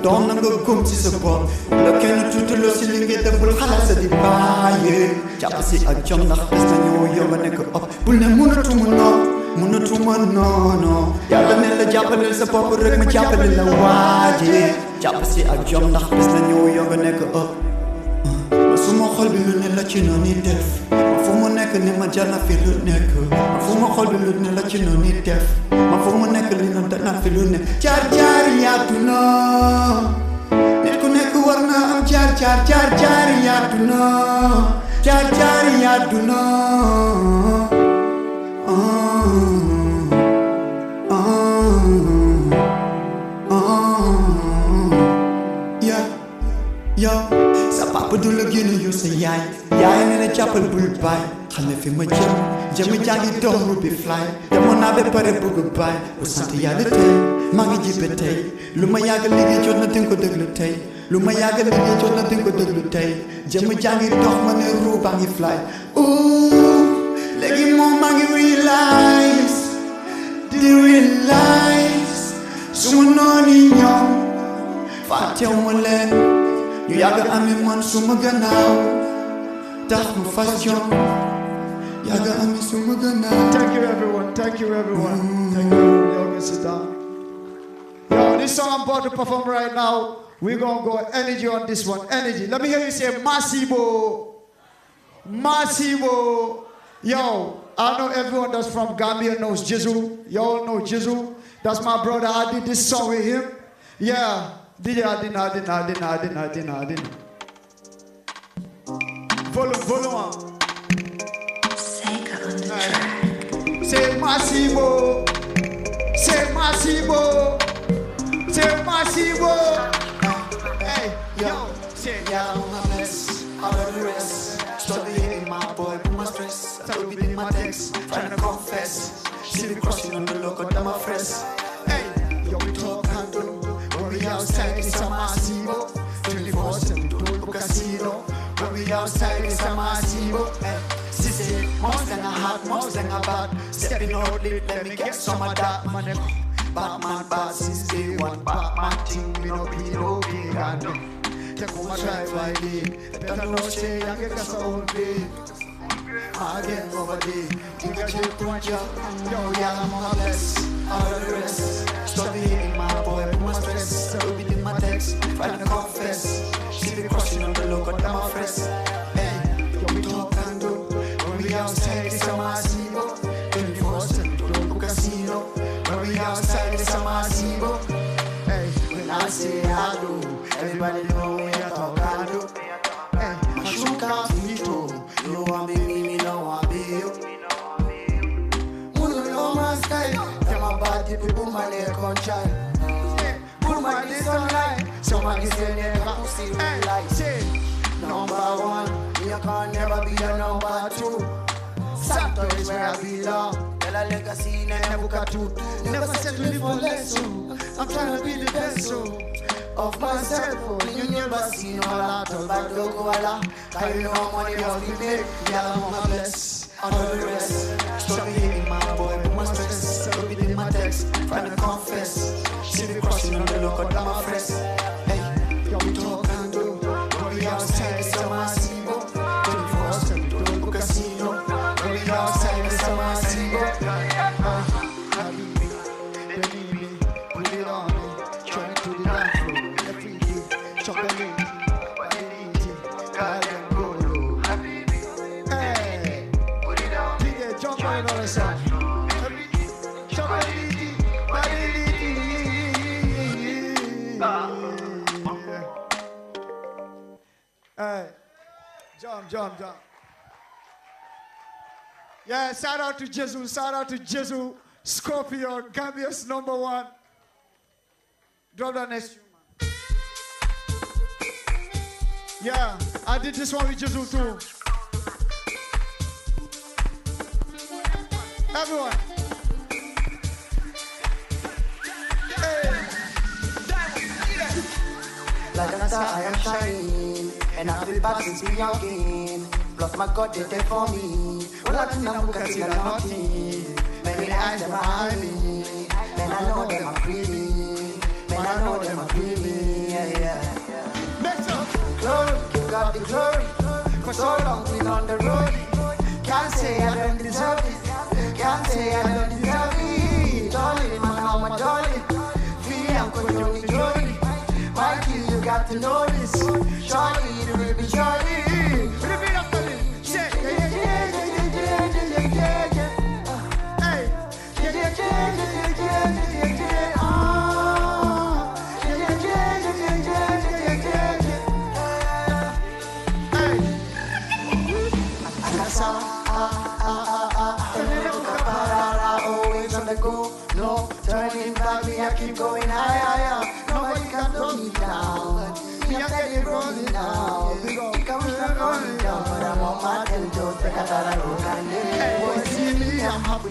doom na nga gëm ci sa bopp la kenn tuutaloo si li ngay def bul xalaat sa di bàyyee jàpp si ak jom ndax des na ñëw yow nga nekk op bul ne mënatuma non yàlla ne la jàppaleel sa bopp rek ma jàppale la waaje jàpp si ak jom ndax des na ñëw yow nga nekk op ma suma xol bi lu ne la ci noonu def ma fu mu nekk ni ma jar na fi lu nekk ma fu ma xol bi lu ne la ci noonu def ma fu mu nekk li na dana fi lu ne jaar yaatu na nit ku nekk war na am jaar yaatu na jaar yaatu na yow sa papa du la génn yow sa yaay ne na jàppal bul baay xam ne fi ma jëm jàngi dooru bi fly demoon naa ba pare bëgg baay bu sant yàlla tey maa ngi jibe tey lu ma yàgg liggéey jot na dinga ko déglu tey lu ma yàgg liggéey jot na dinga ko déglu tey jëm jàngi dox ma ne ruu baa ngi fly léegi moom maa ngi realize su ma noonu ñoom fàttewuma leen ñu yàgg amee man suma gannaaw tax mu fas jom yàgg amee suma gannaaw. Thank you everyone. Thank you everyone. Y'all can sit down. Yo, this song I'm about to perform right now, we're gonna go energy on this one. Energy. Let me hear you say Masibo. Yo, I know everyone that's from Gambia knows Jizzle. Y'all know Jizzle. That's my brother. I did this song with him. Yeah. DJ Adin. Volume up. Sega on the track. Say Masibo. Hey, yo. Say yeah, I'm a mess. All of the rest. Studying my boy, put my stress. I will be in my text, trying to confess. See me crossing on the local, I'm a fresh. Hey, yo, we talk and do. When we outside, it's a Masibo. 24/7, Dolbo Casino. When we outside, it's a Masibo. Hey, sissy, most than a hot, most than a bad. Stepping out late, let me get some of that. Batman bad since day one. Batman team, me no be no big and take home a drive by day. Better no stay and get us all day. Again over day, think I take one job. Yo, yeah, I'm a bless. All of the rest. Studying my boy, put my stress. I will be in my text, trying to confess. See me crossing on the local, I'm a fresh. Hey, yo, we talk and do. When we outside, it's a Masibo. 24/7, Dolbo Casino. When we outside, it's a Masibo. Hey, when I say I do, everybody know we are talking do. Hey, I shoot out me too. You want me, no want be you. Muno no my sky. Tell my body people my leg on child. Put my this online. Someone is in there to see me like. Number one, you can never be a number two. Santo is where I belong. Tell a legacy never got to. Never settle for less. I'm trying to be the best of myself. You never see no lot of bad logo. I know money must be made. Yeah, I'm a bless. All of the rest. Studying my boy, put my stress. I will be in my text, trying to confess. See me crossing on the local, I'm a fresh. Hey, yo, we talk and do. When we outside, it's a Hey, jump. Yeah, shout out to Jesus, Scorpio, Gambia's #1. Drop that next tune, man. Yeah, I did this one with Jesus too. Everyone. Like an star, I am shining, and I've been back since we again. Plus my God did it for me. Well, I think I'm looking at nothing. Many eyes them behind me. Man, I know them are creamy. Man, I know them are creamy. Yeah. Next up, glory, give God the glory. For so long been on the road. Can't say I don't deserve it. Can't say I don't deserve it. Darling, man, I'm a darling. Feel I'm going to glory. Mikey, you got to know this. Charlie, the baby Charlie. Repeat after me. Say, yeah. Hey, yeah. Always on the go, no turning back. Me, I keep going higher. Nobody can throw me down. Me, I steady rolling now. Come rolling down, but I'm on my 10 toes. Like I thought I would kind of. Hey, boy, see me, I'm happy.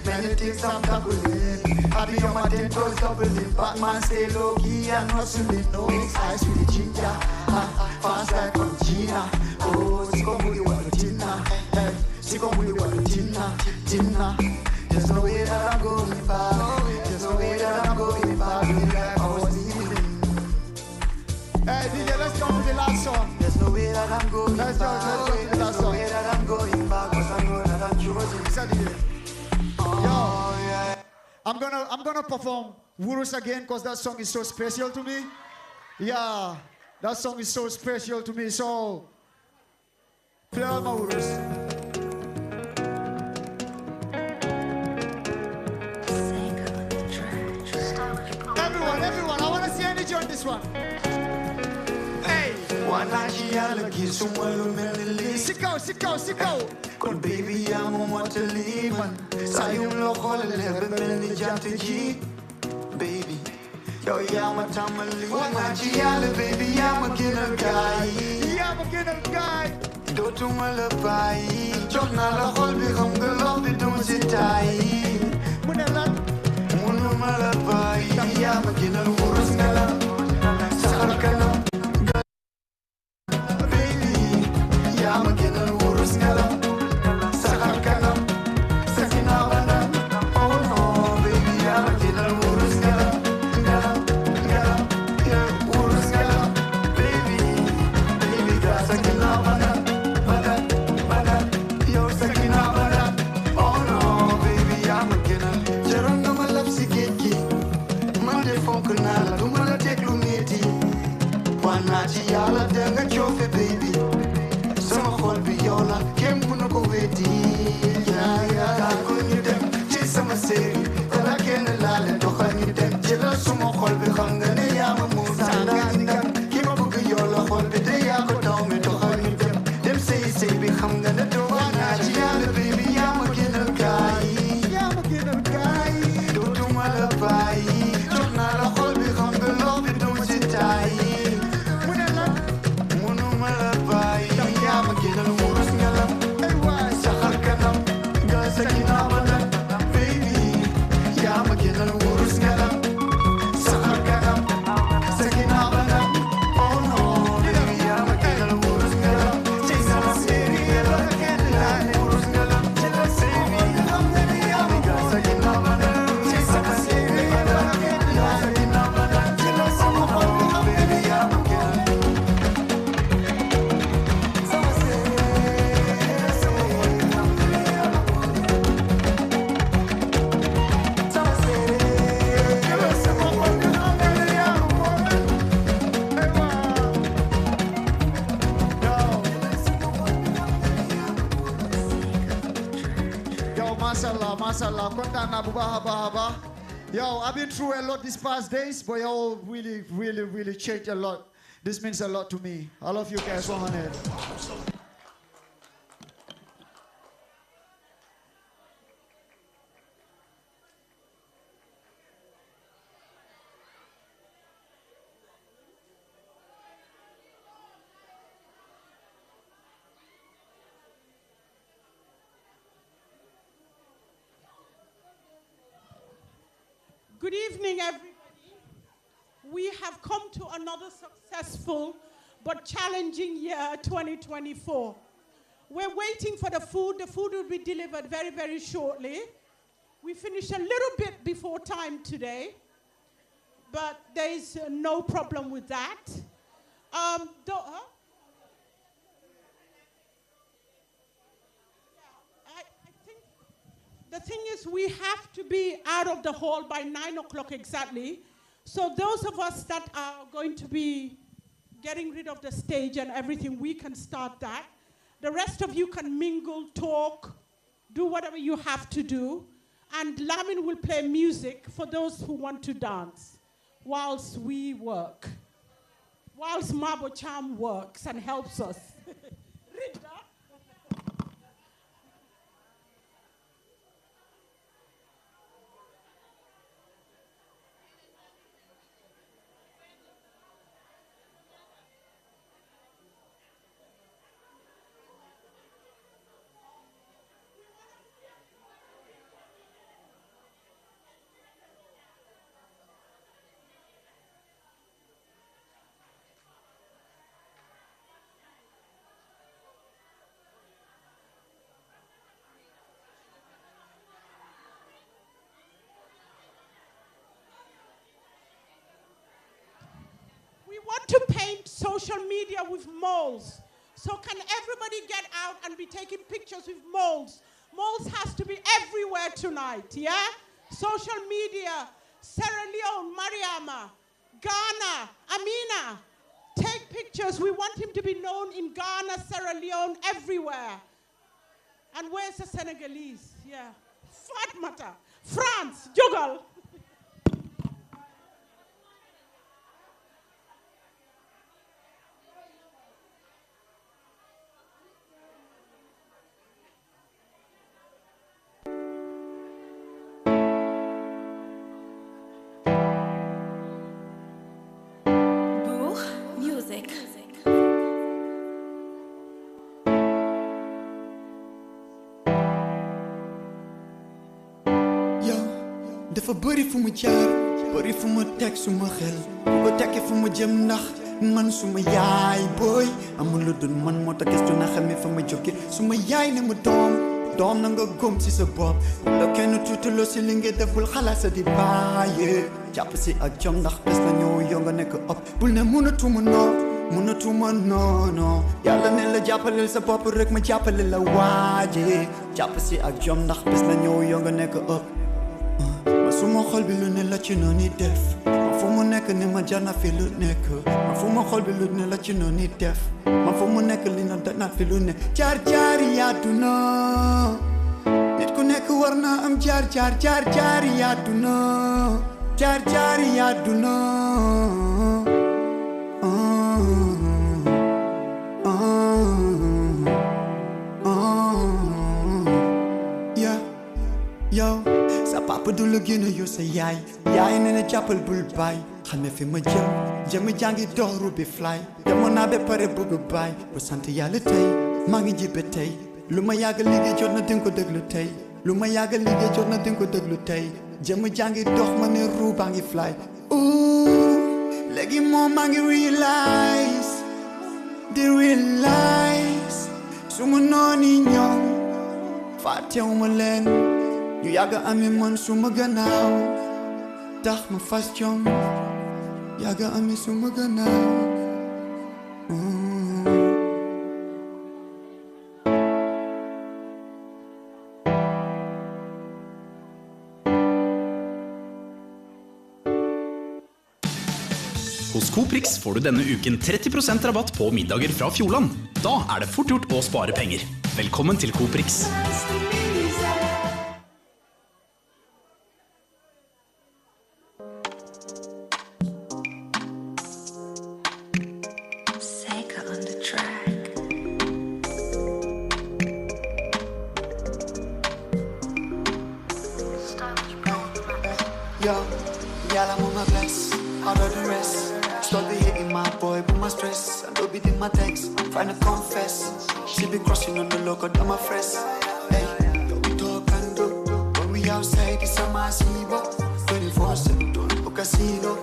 Many things I'm doubling. I be on my 10 toes doubling. Batman stay low key and hustling. No mix ice with the ginger. Fast like from Gina. Oh, Siko Muli Walutina. Hey, Siko Muli Walutina. There's no way that I'm going back. There's no way that I'm going back. Like I was living. Hey, DJ, let's go to the last song. There's no way that I'm going back. Let's go to the last song. There's no way that I'm going back. Cause I know that I'm chosen. Yo, yeah. I'm gonna perform Wurus again because that song is so special to me. Yeah, that song is so special to me. So, play all my Wurus. Everyone, I want to see energy on this one. Hey! Wanajia lagi semua lu melili. Sikau. Kon baby ya mo mataliman. Sayung lo khol lebe melni jantuji. Baby, yo ya matamali. Wanajia le baby ya makinal guy. Do tu malabai. Jokna lo khol bi kham galo bi dum sitai. Munalan. Malabai, ya makinal urus ngala, sakar kalam, baby, ya makinal urus ngala, sakar kalam, sakina bana, oh no, baby, ya makinal urus ngala, urus ngala, baby, ga sakina bana, yo sakina bana, oh no, baby, ya makinal. Kunala, do mala take lumiti. Wanachi yala denga chofe baby. Sama khol biyola, kem kuno ko veti. Ya, kunyu dem, chisama seri. Kala kena lale, doka ni dem. Jela sumo khol bi khangane ya mamu. Sangandam, kima buku yola khol bi de ya ko dome doka ni dem. Dem say bi khangane do. Wanachi yala baby ya makinal kai. Do tu mala pai. Mashallah, kontaan naa bu baax a baax. Yo, I've been through a lot these past days, but y'all really changed a lot. This means a lot to me. All of you guys want it. Good evening, everybody. We have come to another successful but challenging year, 2024. We're waiting for the food. The food will be delivered very, very shortly. We finished a little bit before time today, but there is no problem with that. The thing is, we have to be out of the hall by 9 o'clock exactly. So those of us that are going to be getting rid of the stage and everything, we can start that. The rest of you can mingle, talk, do whatever you have to do. And Lamin will play music for those who want to dance whilst we work. Whilst Mabo Cham works and helps us. We want to paint social media with moles. So can everybody get out and be taking pictures with moles? Moles has to be everywhere tonight, yeah? Social media, Sierra Leone, Mariama, Ghana, Amina. Take pictures. We want him to be known in Ghana, Sierra Leone, everywhere. And where's the Senegalese? Yeah. Fatmata, France, Jugal. Music. yow dafa bëri fu mu jaar bëri fu mu teg suma xel bu ko tekkee fu mu jëm ndax man suma yaay booy amul lu dul man moo tax gëstu na xamee fa ma jóge suma yaay ne ma doom na nga góom ci sa bopp la kenn tuutaloo si li nga def bul xalaat sa di bàyyee jàpp si ak jom ndax bés na ñëw yow nga nekk op bul ne mënatuma non yàlla ne la jàppaleel sa bopp rek ma jàppale la waaje jàpp si ak jom ndax bés na ñëw yow nga nekk op ma suma xol bi lu ne la ci noonu def ma fu mu nekk ni ma jar na fi lu nekk ma fu ma xol bi lu ne la ci noonu def ma fu mu nekk li na daj na fi lu ne jaar-jaari àdduna nit ku nekk war na am jaar-jaari àdduna jaar-jaari àdduna yow sa papa du la gën a yow sa yaay ne na jàppal bul baay xam ne fi ma jëm jàngi dooru bi fly demoon naa ba pare bëgg baay bu sant yàlla tey maa ngi ji ba tey lu ma yàgg liggéey jot na dinga ko déglu tey lu ma yàgg liggéey jot na dinga ko déglu tey jëm jàngi dox ma ne ruu baa ngi fly léegi moom maa ngi realize su ma nooni ñoom fàttewuma leen ñu yàgg ami man suma gannaaw tax ma fas jom yàgg ami suma gannaaw Hos Coprix får du denne uken 30% rabatt på middager fra Fjordland. Da det fort gjort å spare penger. Velkommen til Coprix. Yo, y'all I'm on my bless, out of the rest. Stop be hitting my boy, put my stress. And don't be in my text, trying to confess. She be crossing on the local, I'm a fresh. Hey, yo, we talk and do. When we outside, it's a massive 24/7, don't book a casino.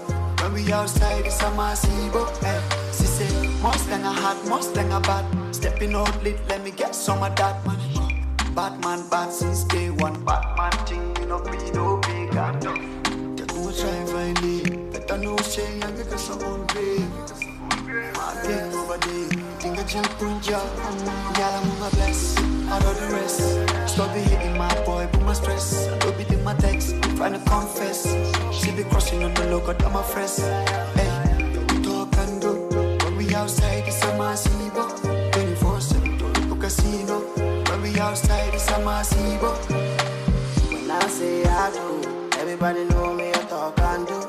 When we outside, it's a massive. Hey, she say, Mustang a hot, Mustang a bad. Stepping out lit, let me get some of that, man. Batman bad since day one. Batman thing, you know, be no big and take more try find it. Better no shame, and because I'm on grave. My day over day, think I jump punja. Y'all I'm on my bless, out of the rest. Stop be hitting my boy, put my stress. I don't be in my text, trying to confess. She be crossing on the local, I'm a fresh. Hey, we talk and do. When we outside, it's a massive 24/7, don't book a casino. When we outside, it's a massive. When I say I do, everybody know me, I talk and do.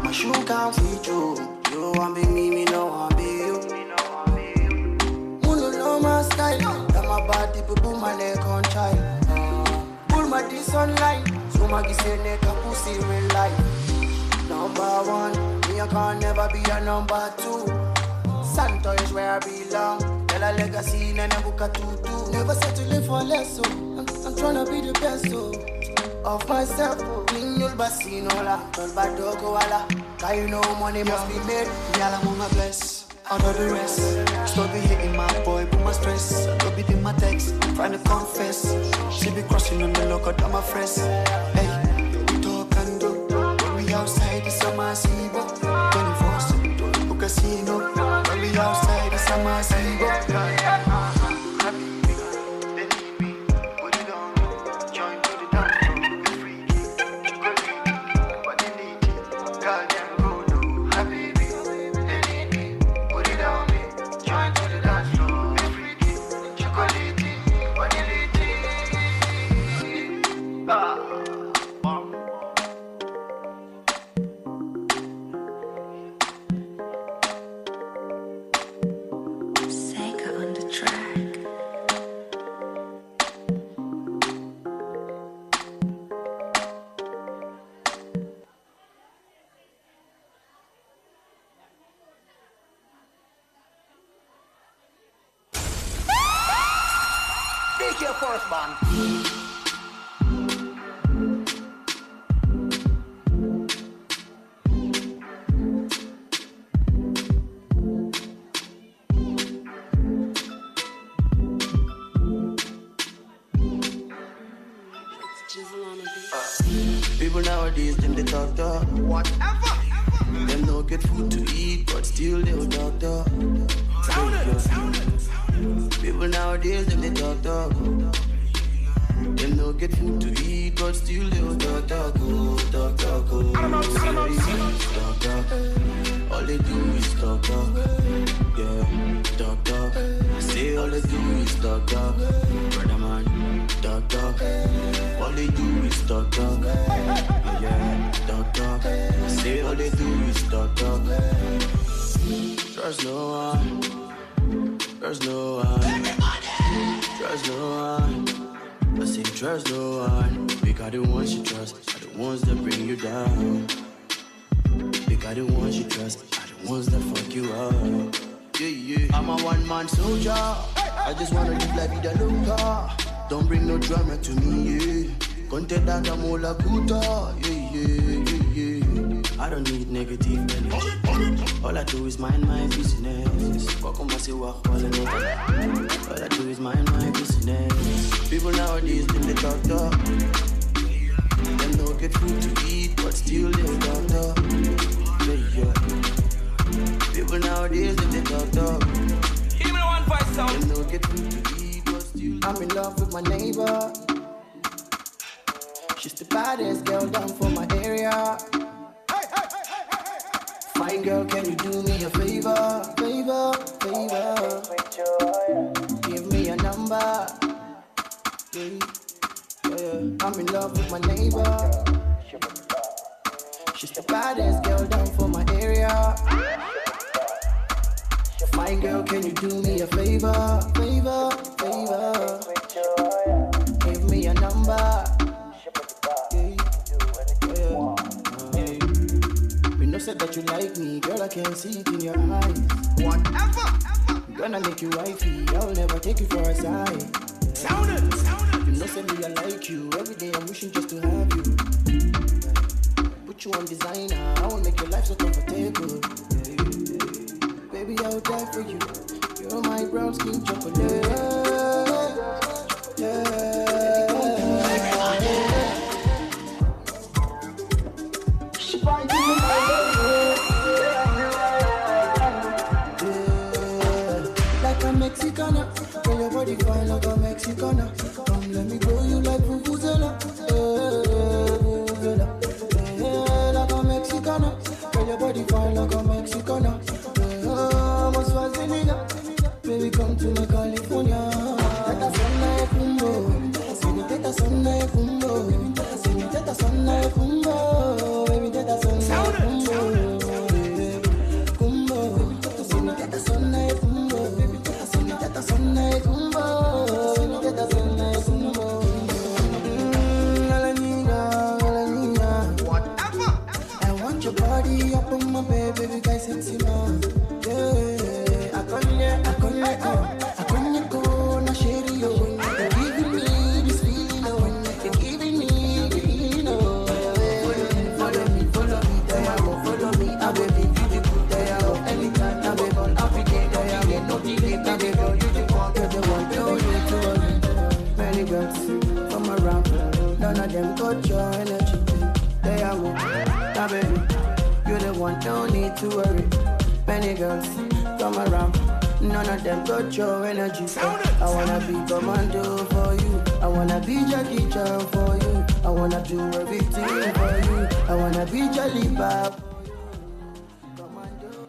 My shoe can't fit you. You want be me, me no want be you. Who no know my style? That my body, people my neck on child. Pull my this online. So my say neck a pussy real life. Number one, me I can never be a number two. Santo is where I belong. Tell a legacy and a book a tutu. Never settle for less, so I'm tryna be the best, so of myself. Clean your basino la, don't bad dog wala. Cause you know money must be made. Y'all I'm on my bless, out of the rest. Stop be hitting my boy, put my stress. Don't be in my text, trying to confess. She be crossing on the local, I'm a fresh. Hey, we talk and do. When we outside, it's a massive 24/7, don't book a casino. When we outside, it's a massive. Take your first band. People nowadays, them they talk. Whatever. Them don't get food to eat, but still they'll talk. People nowadays, them they talk. Them don't get food to eat, but still they'll talk. All they do is talk. Yeah, talk. I say all they do is talk. Brother man, talk. All they do is talk. Yeah, talk. I say all they do is talk. Trust no one. Trust no one. Trust no one. I say trust no one. Because the ones you trust are the ones that bring you down. Because the ones you trust are the ones that fuck you up. Yeah. I'm a one-man soldier. I just wanna live la vida loca. Don't bring no drama to me, yeah. Content that I'm all a kuta. Yeah. I don't need negative energy. All I do is mind my business. Fuck on my say walk while I know. All I do is mind my business. People nowadays, they talk. Them don't get food to eat, but still they talk. Yeah. People nowadays, they talk. Give me one voice sound. Them don't get food to eat, but still. I'm in love with my neighbor. She's the baddest girl down for my area. Fine girl, can you do me a favor? Give me a number. Yeah. I'm in love with my neighbor. She's the baddest girl down for my area. Fine girl, can you do me a favor? Give me a number. that you like me, girl, I can see it in your eyes. Whatever, gonna make you wifey, I'll never take you for a side. Sound it, sound it. You know, say me, I like you. Every day I'm wishing just to have you. Put you on designer, I will make your life so comfortable. Baby, I'll die for you. You're my brown skin chocolate. Like a Mexicana, girl, your body fine like a Mexicana. Come, let me grow you like Vuvuzela. Vuvuzela. Like a Mexicana, girl, your body fine like a Mexicana. Must was the nigga. Baby, come to my California. Tata sana kumbo, sini tata sana kumbo, sini tata sana kumbo, baby tata sana kumbo, kumbo, sini tata sana kumbo, sini tata sana kumbo, sini tata sana kumbo. Whatever. I want your body up on my bed, baby, guy, sexy man. Yeah, I couldn't go, na shady, you're giving me this feeling, you're giving me the feeling, follow me, follow me, I baby, beautiful, anytime, I baby, all happy day, no delay, I baby, you the one, don't need to worry. Many girls come around, none of them got your energy, they are more, I baby, you're the one, don't need to worry. Many girls come around, none of them got your energy. I wanna be commando for you, I wanna be Jackie Chan for you, I wanna do everything for you, I wanna be Jolly Bob for you. Commando.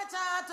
Chat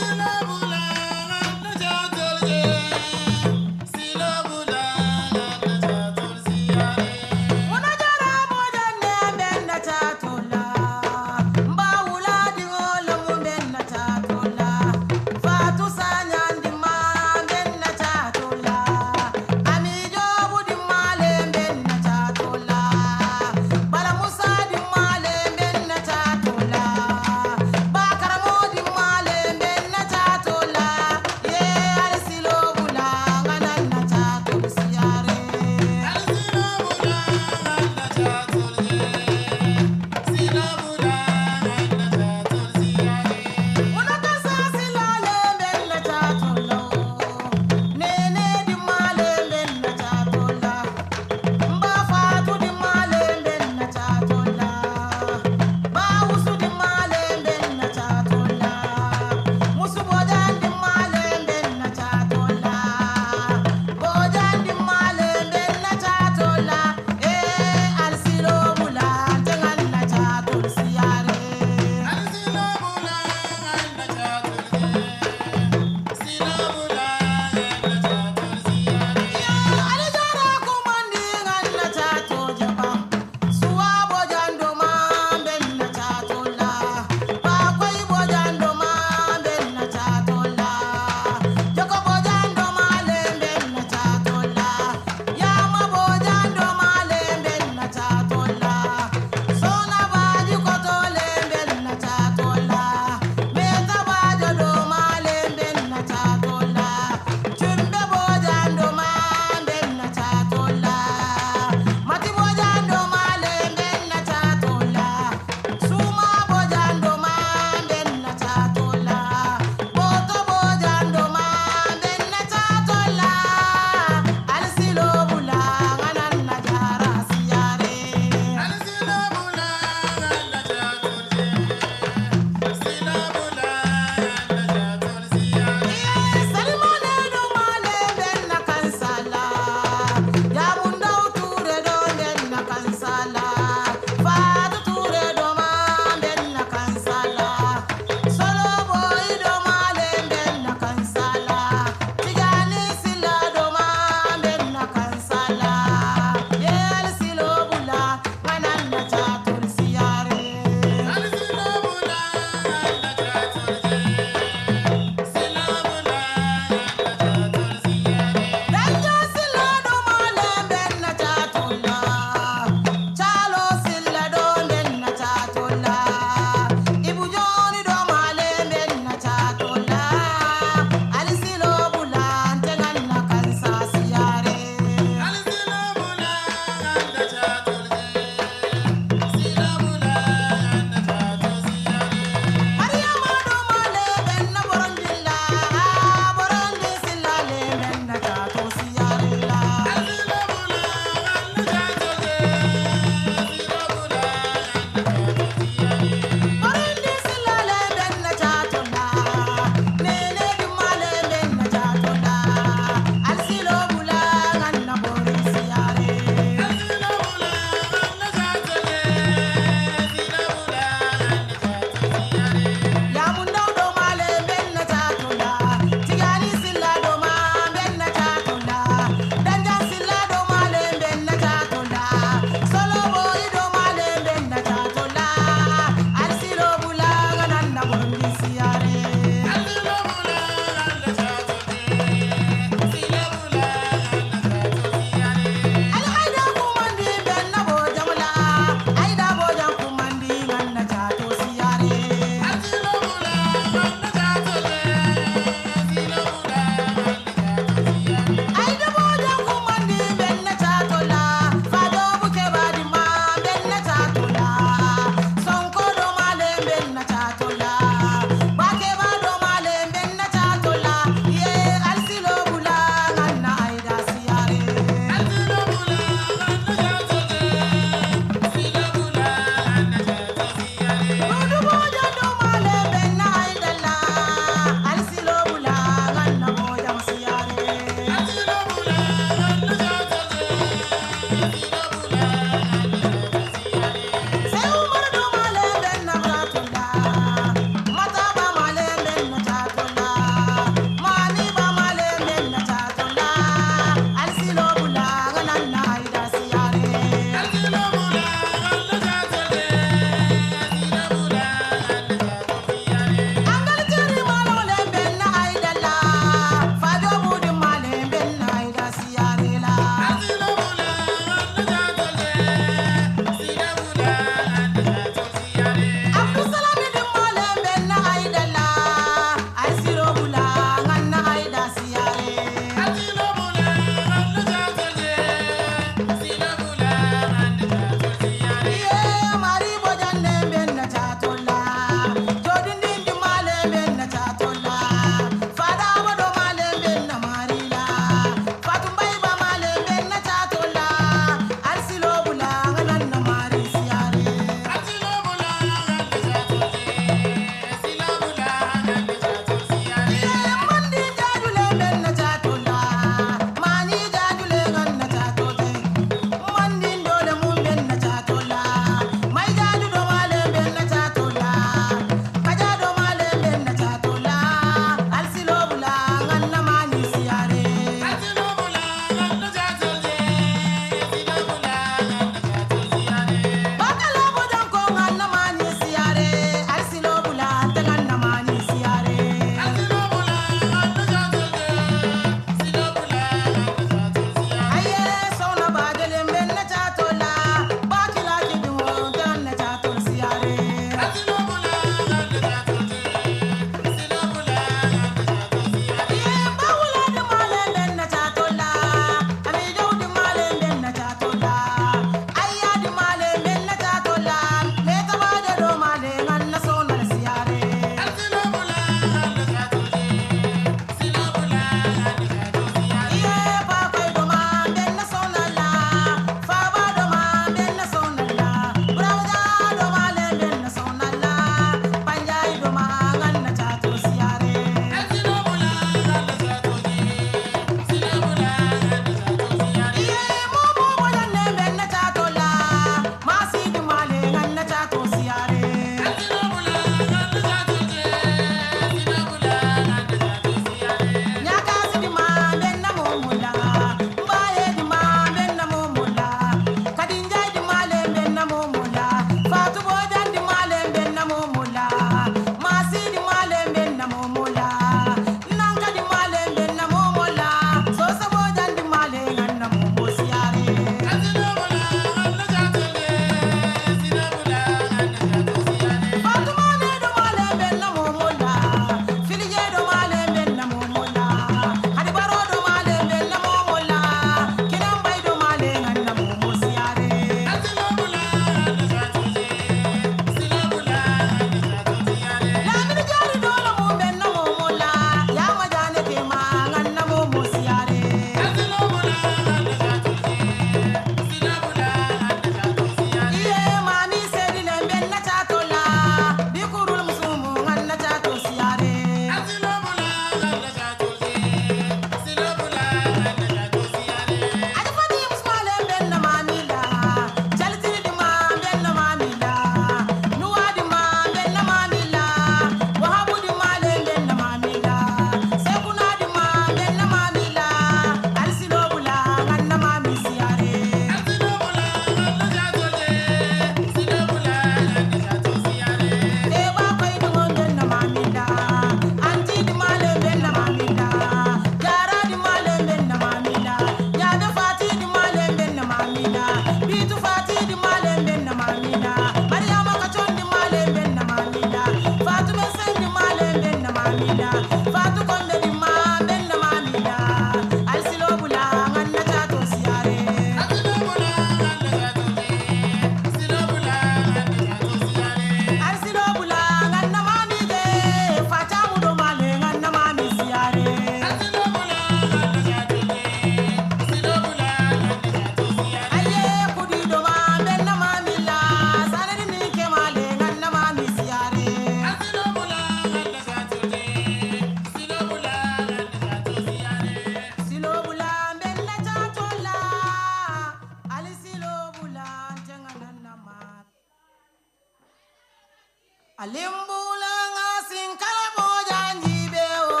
Alimbulanga sinkala boja njibe o.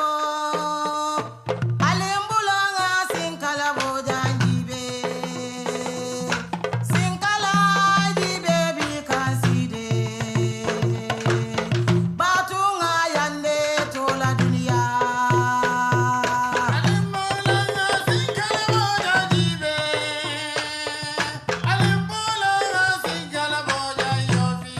Alimbulanga sinkala boja njibe. Sinkala njibe bikaside. Batunga yande tola dunia. Alimbulanga sinkala boja njibe. Alimbulanga sinkala boja yofi.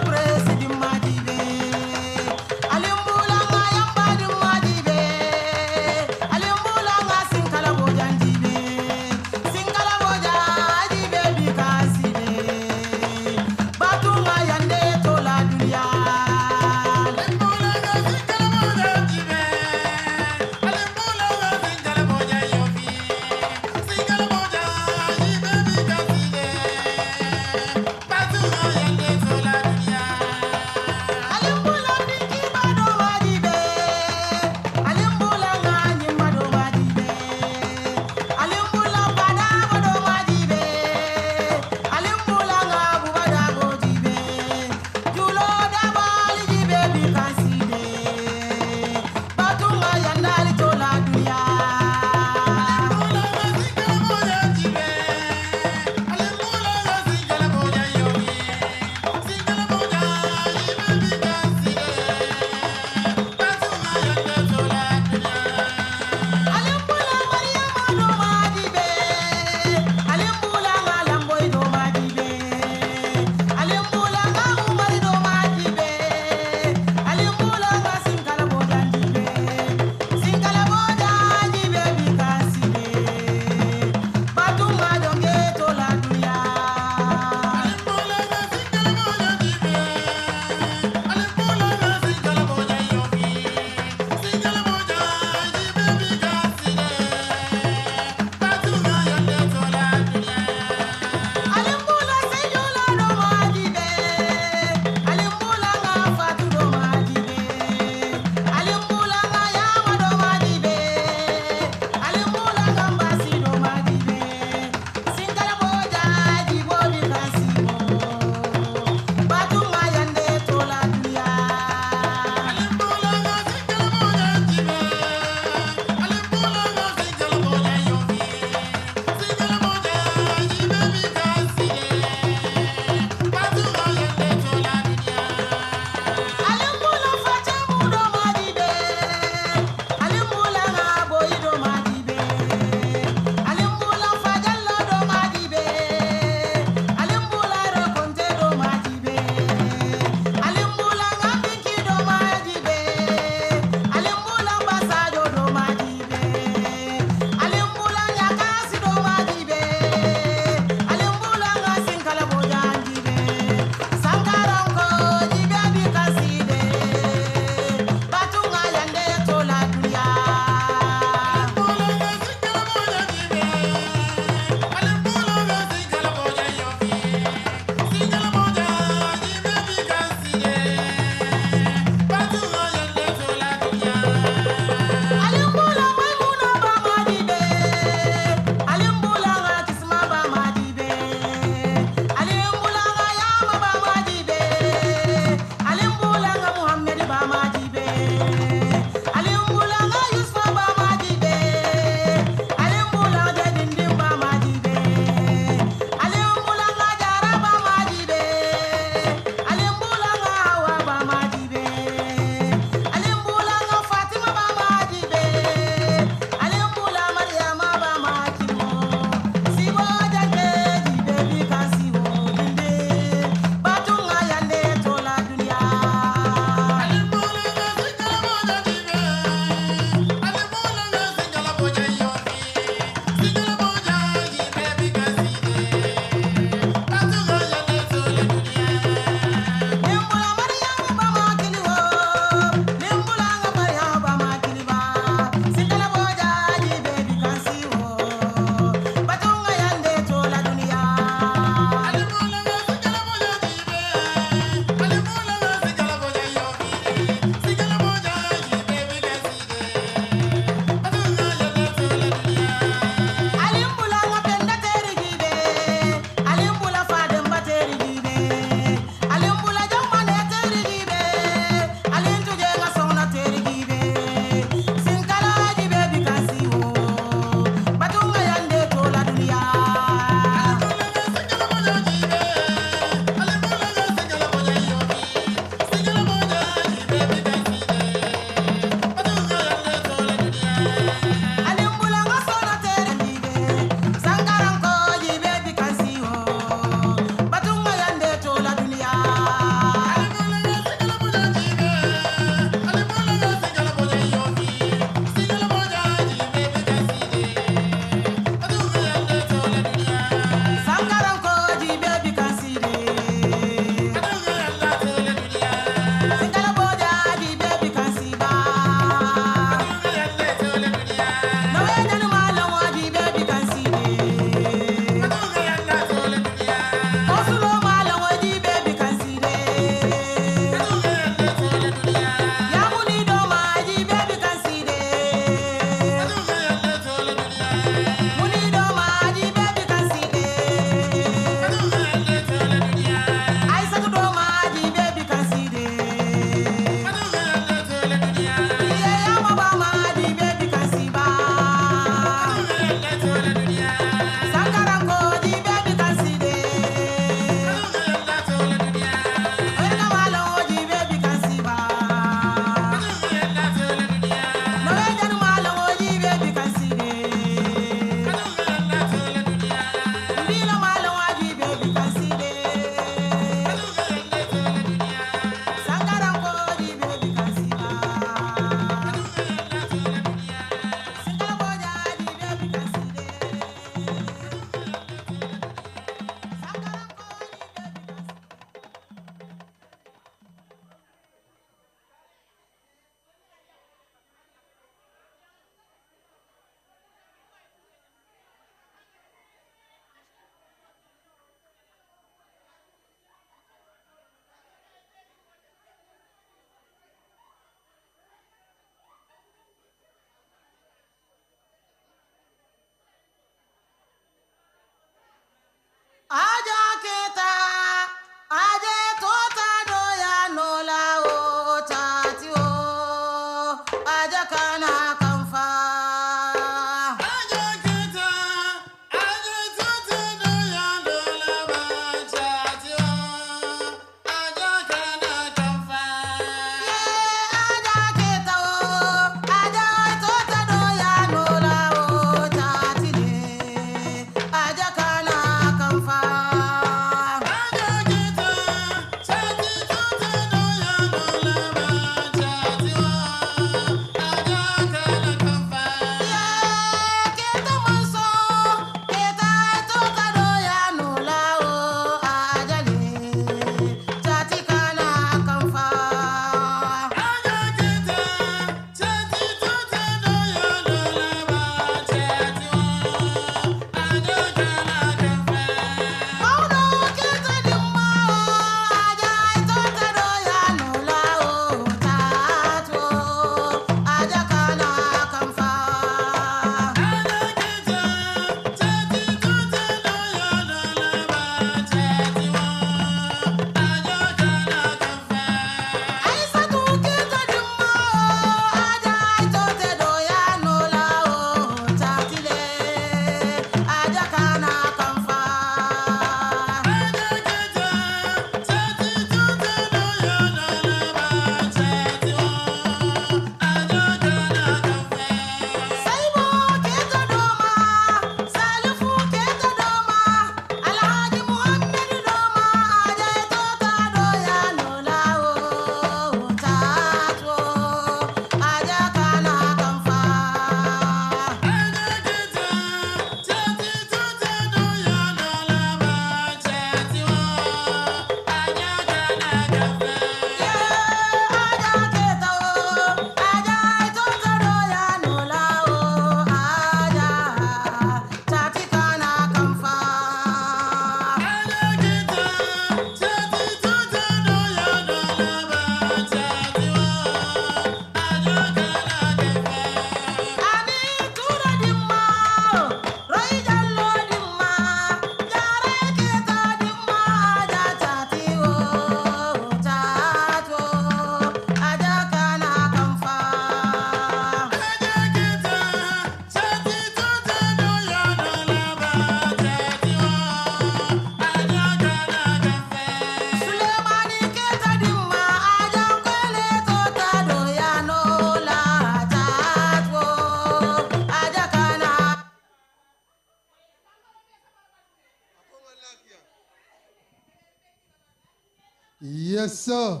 Yes, sir.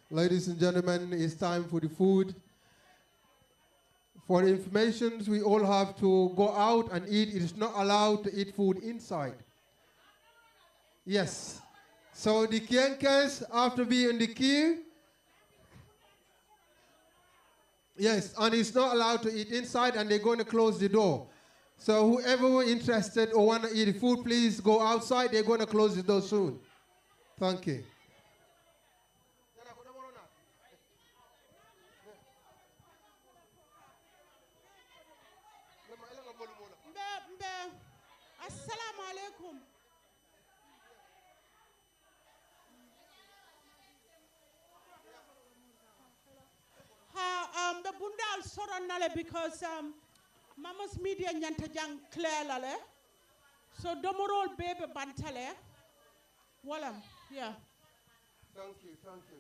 Ladies and gentlemen, it's time for the food. For the information, we all have to go out and eat. It is not allowed to eat food inside. Yes. So the Kienkas, after being in the queue, yes, and it's not allowed to eat inside, and they're going to close the door. So whoever interested or want to eat the food, please go outside. They're going to close the door soon. Thank you. Assalamu alaikum. The bundal soron nale because mama's media nyanta jang clear lale. So domorol baby bantale. Walam, yeah. Thank you, thank you.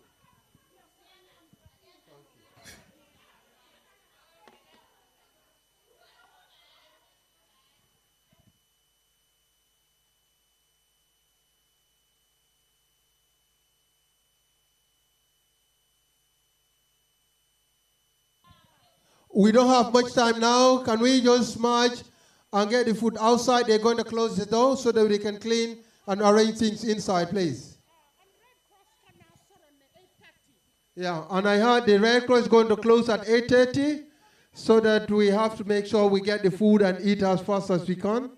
We don't have much time now. Can we just march and get the food outside? They're going to close the door so that we can clean and arrange things inside, please. Yeah, and I heard the Red Cross is going to close at 8:30 so that we have to make sure we get the food and eat as fast as we can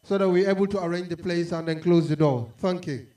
so that we're able to arrange the place and then close the door. Thank you.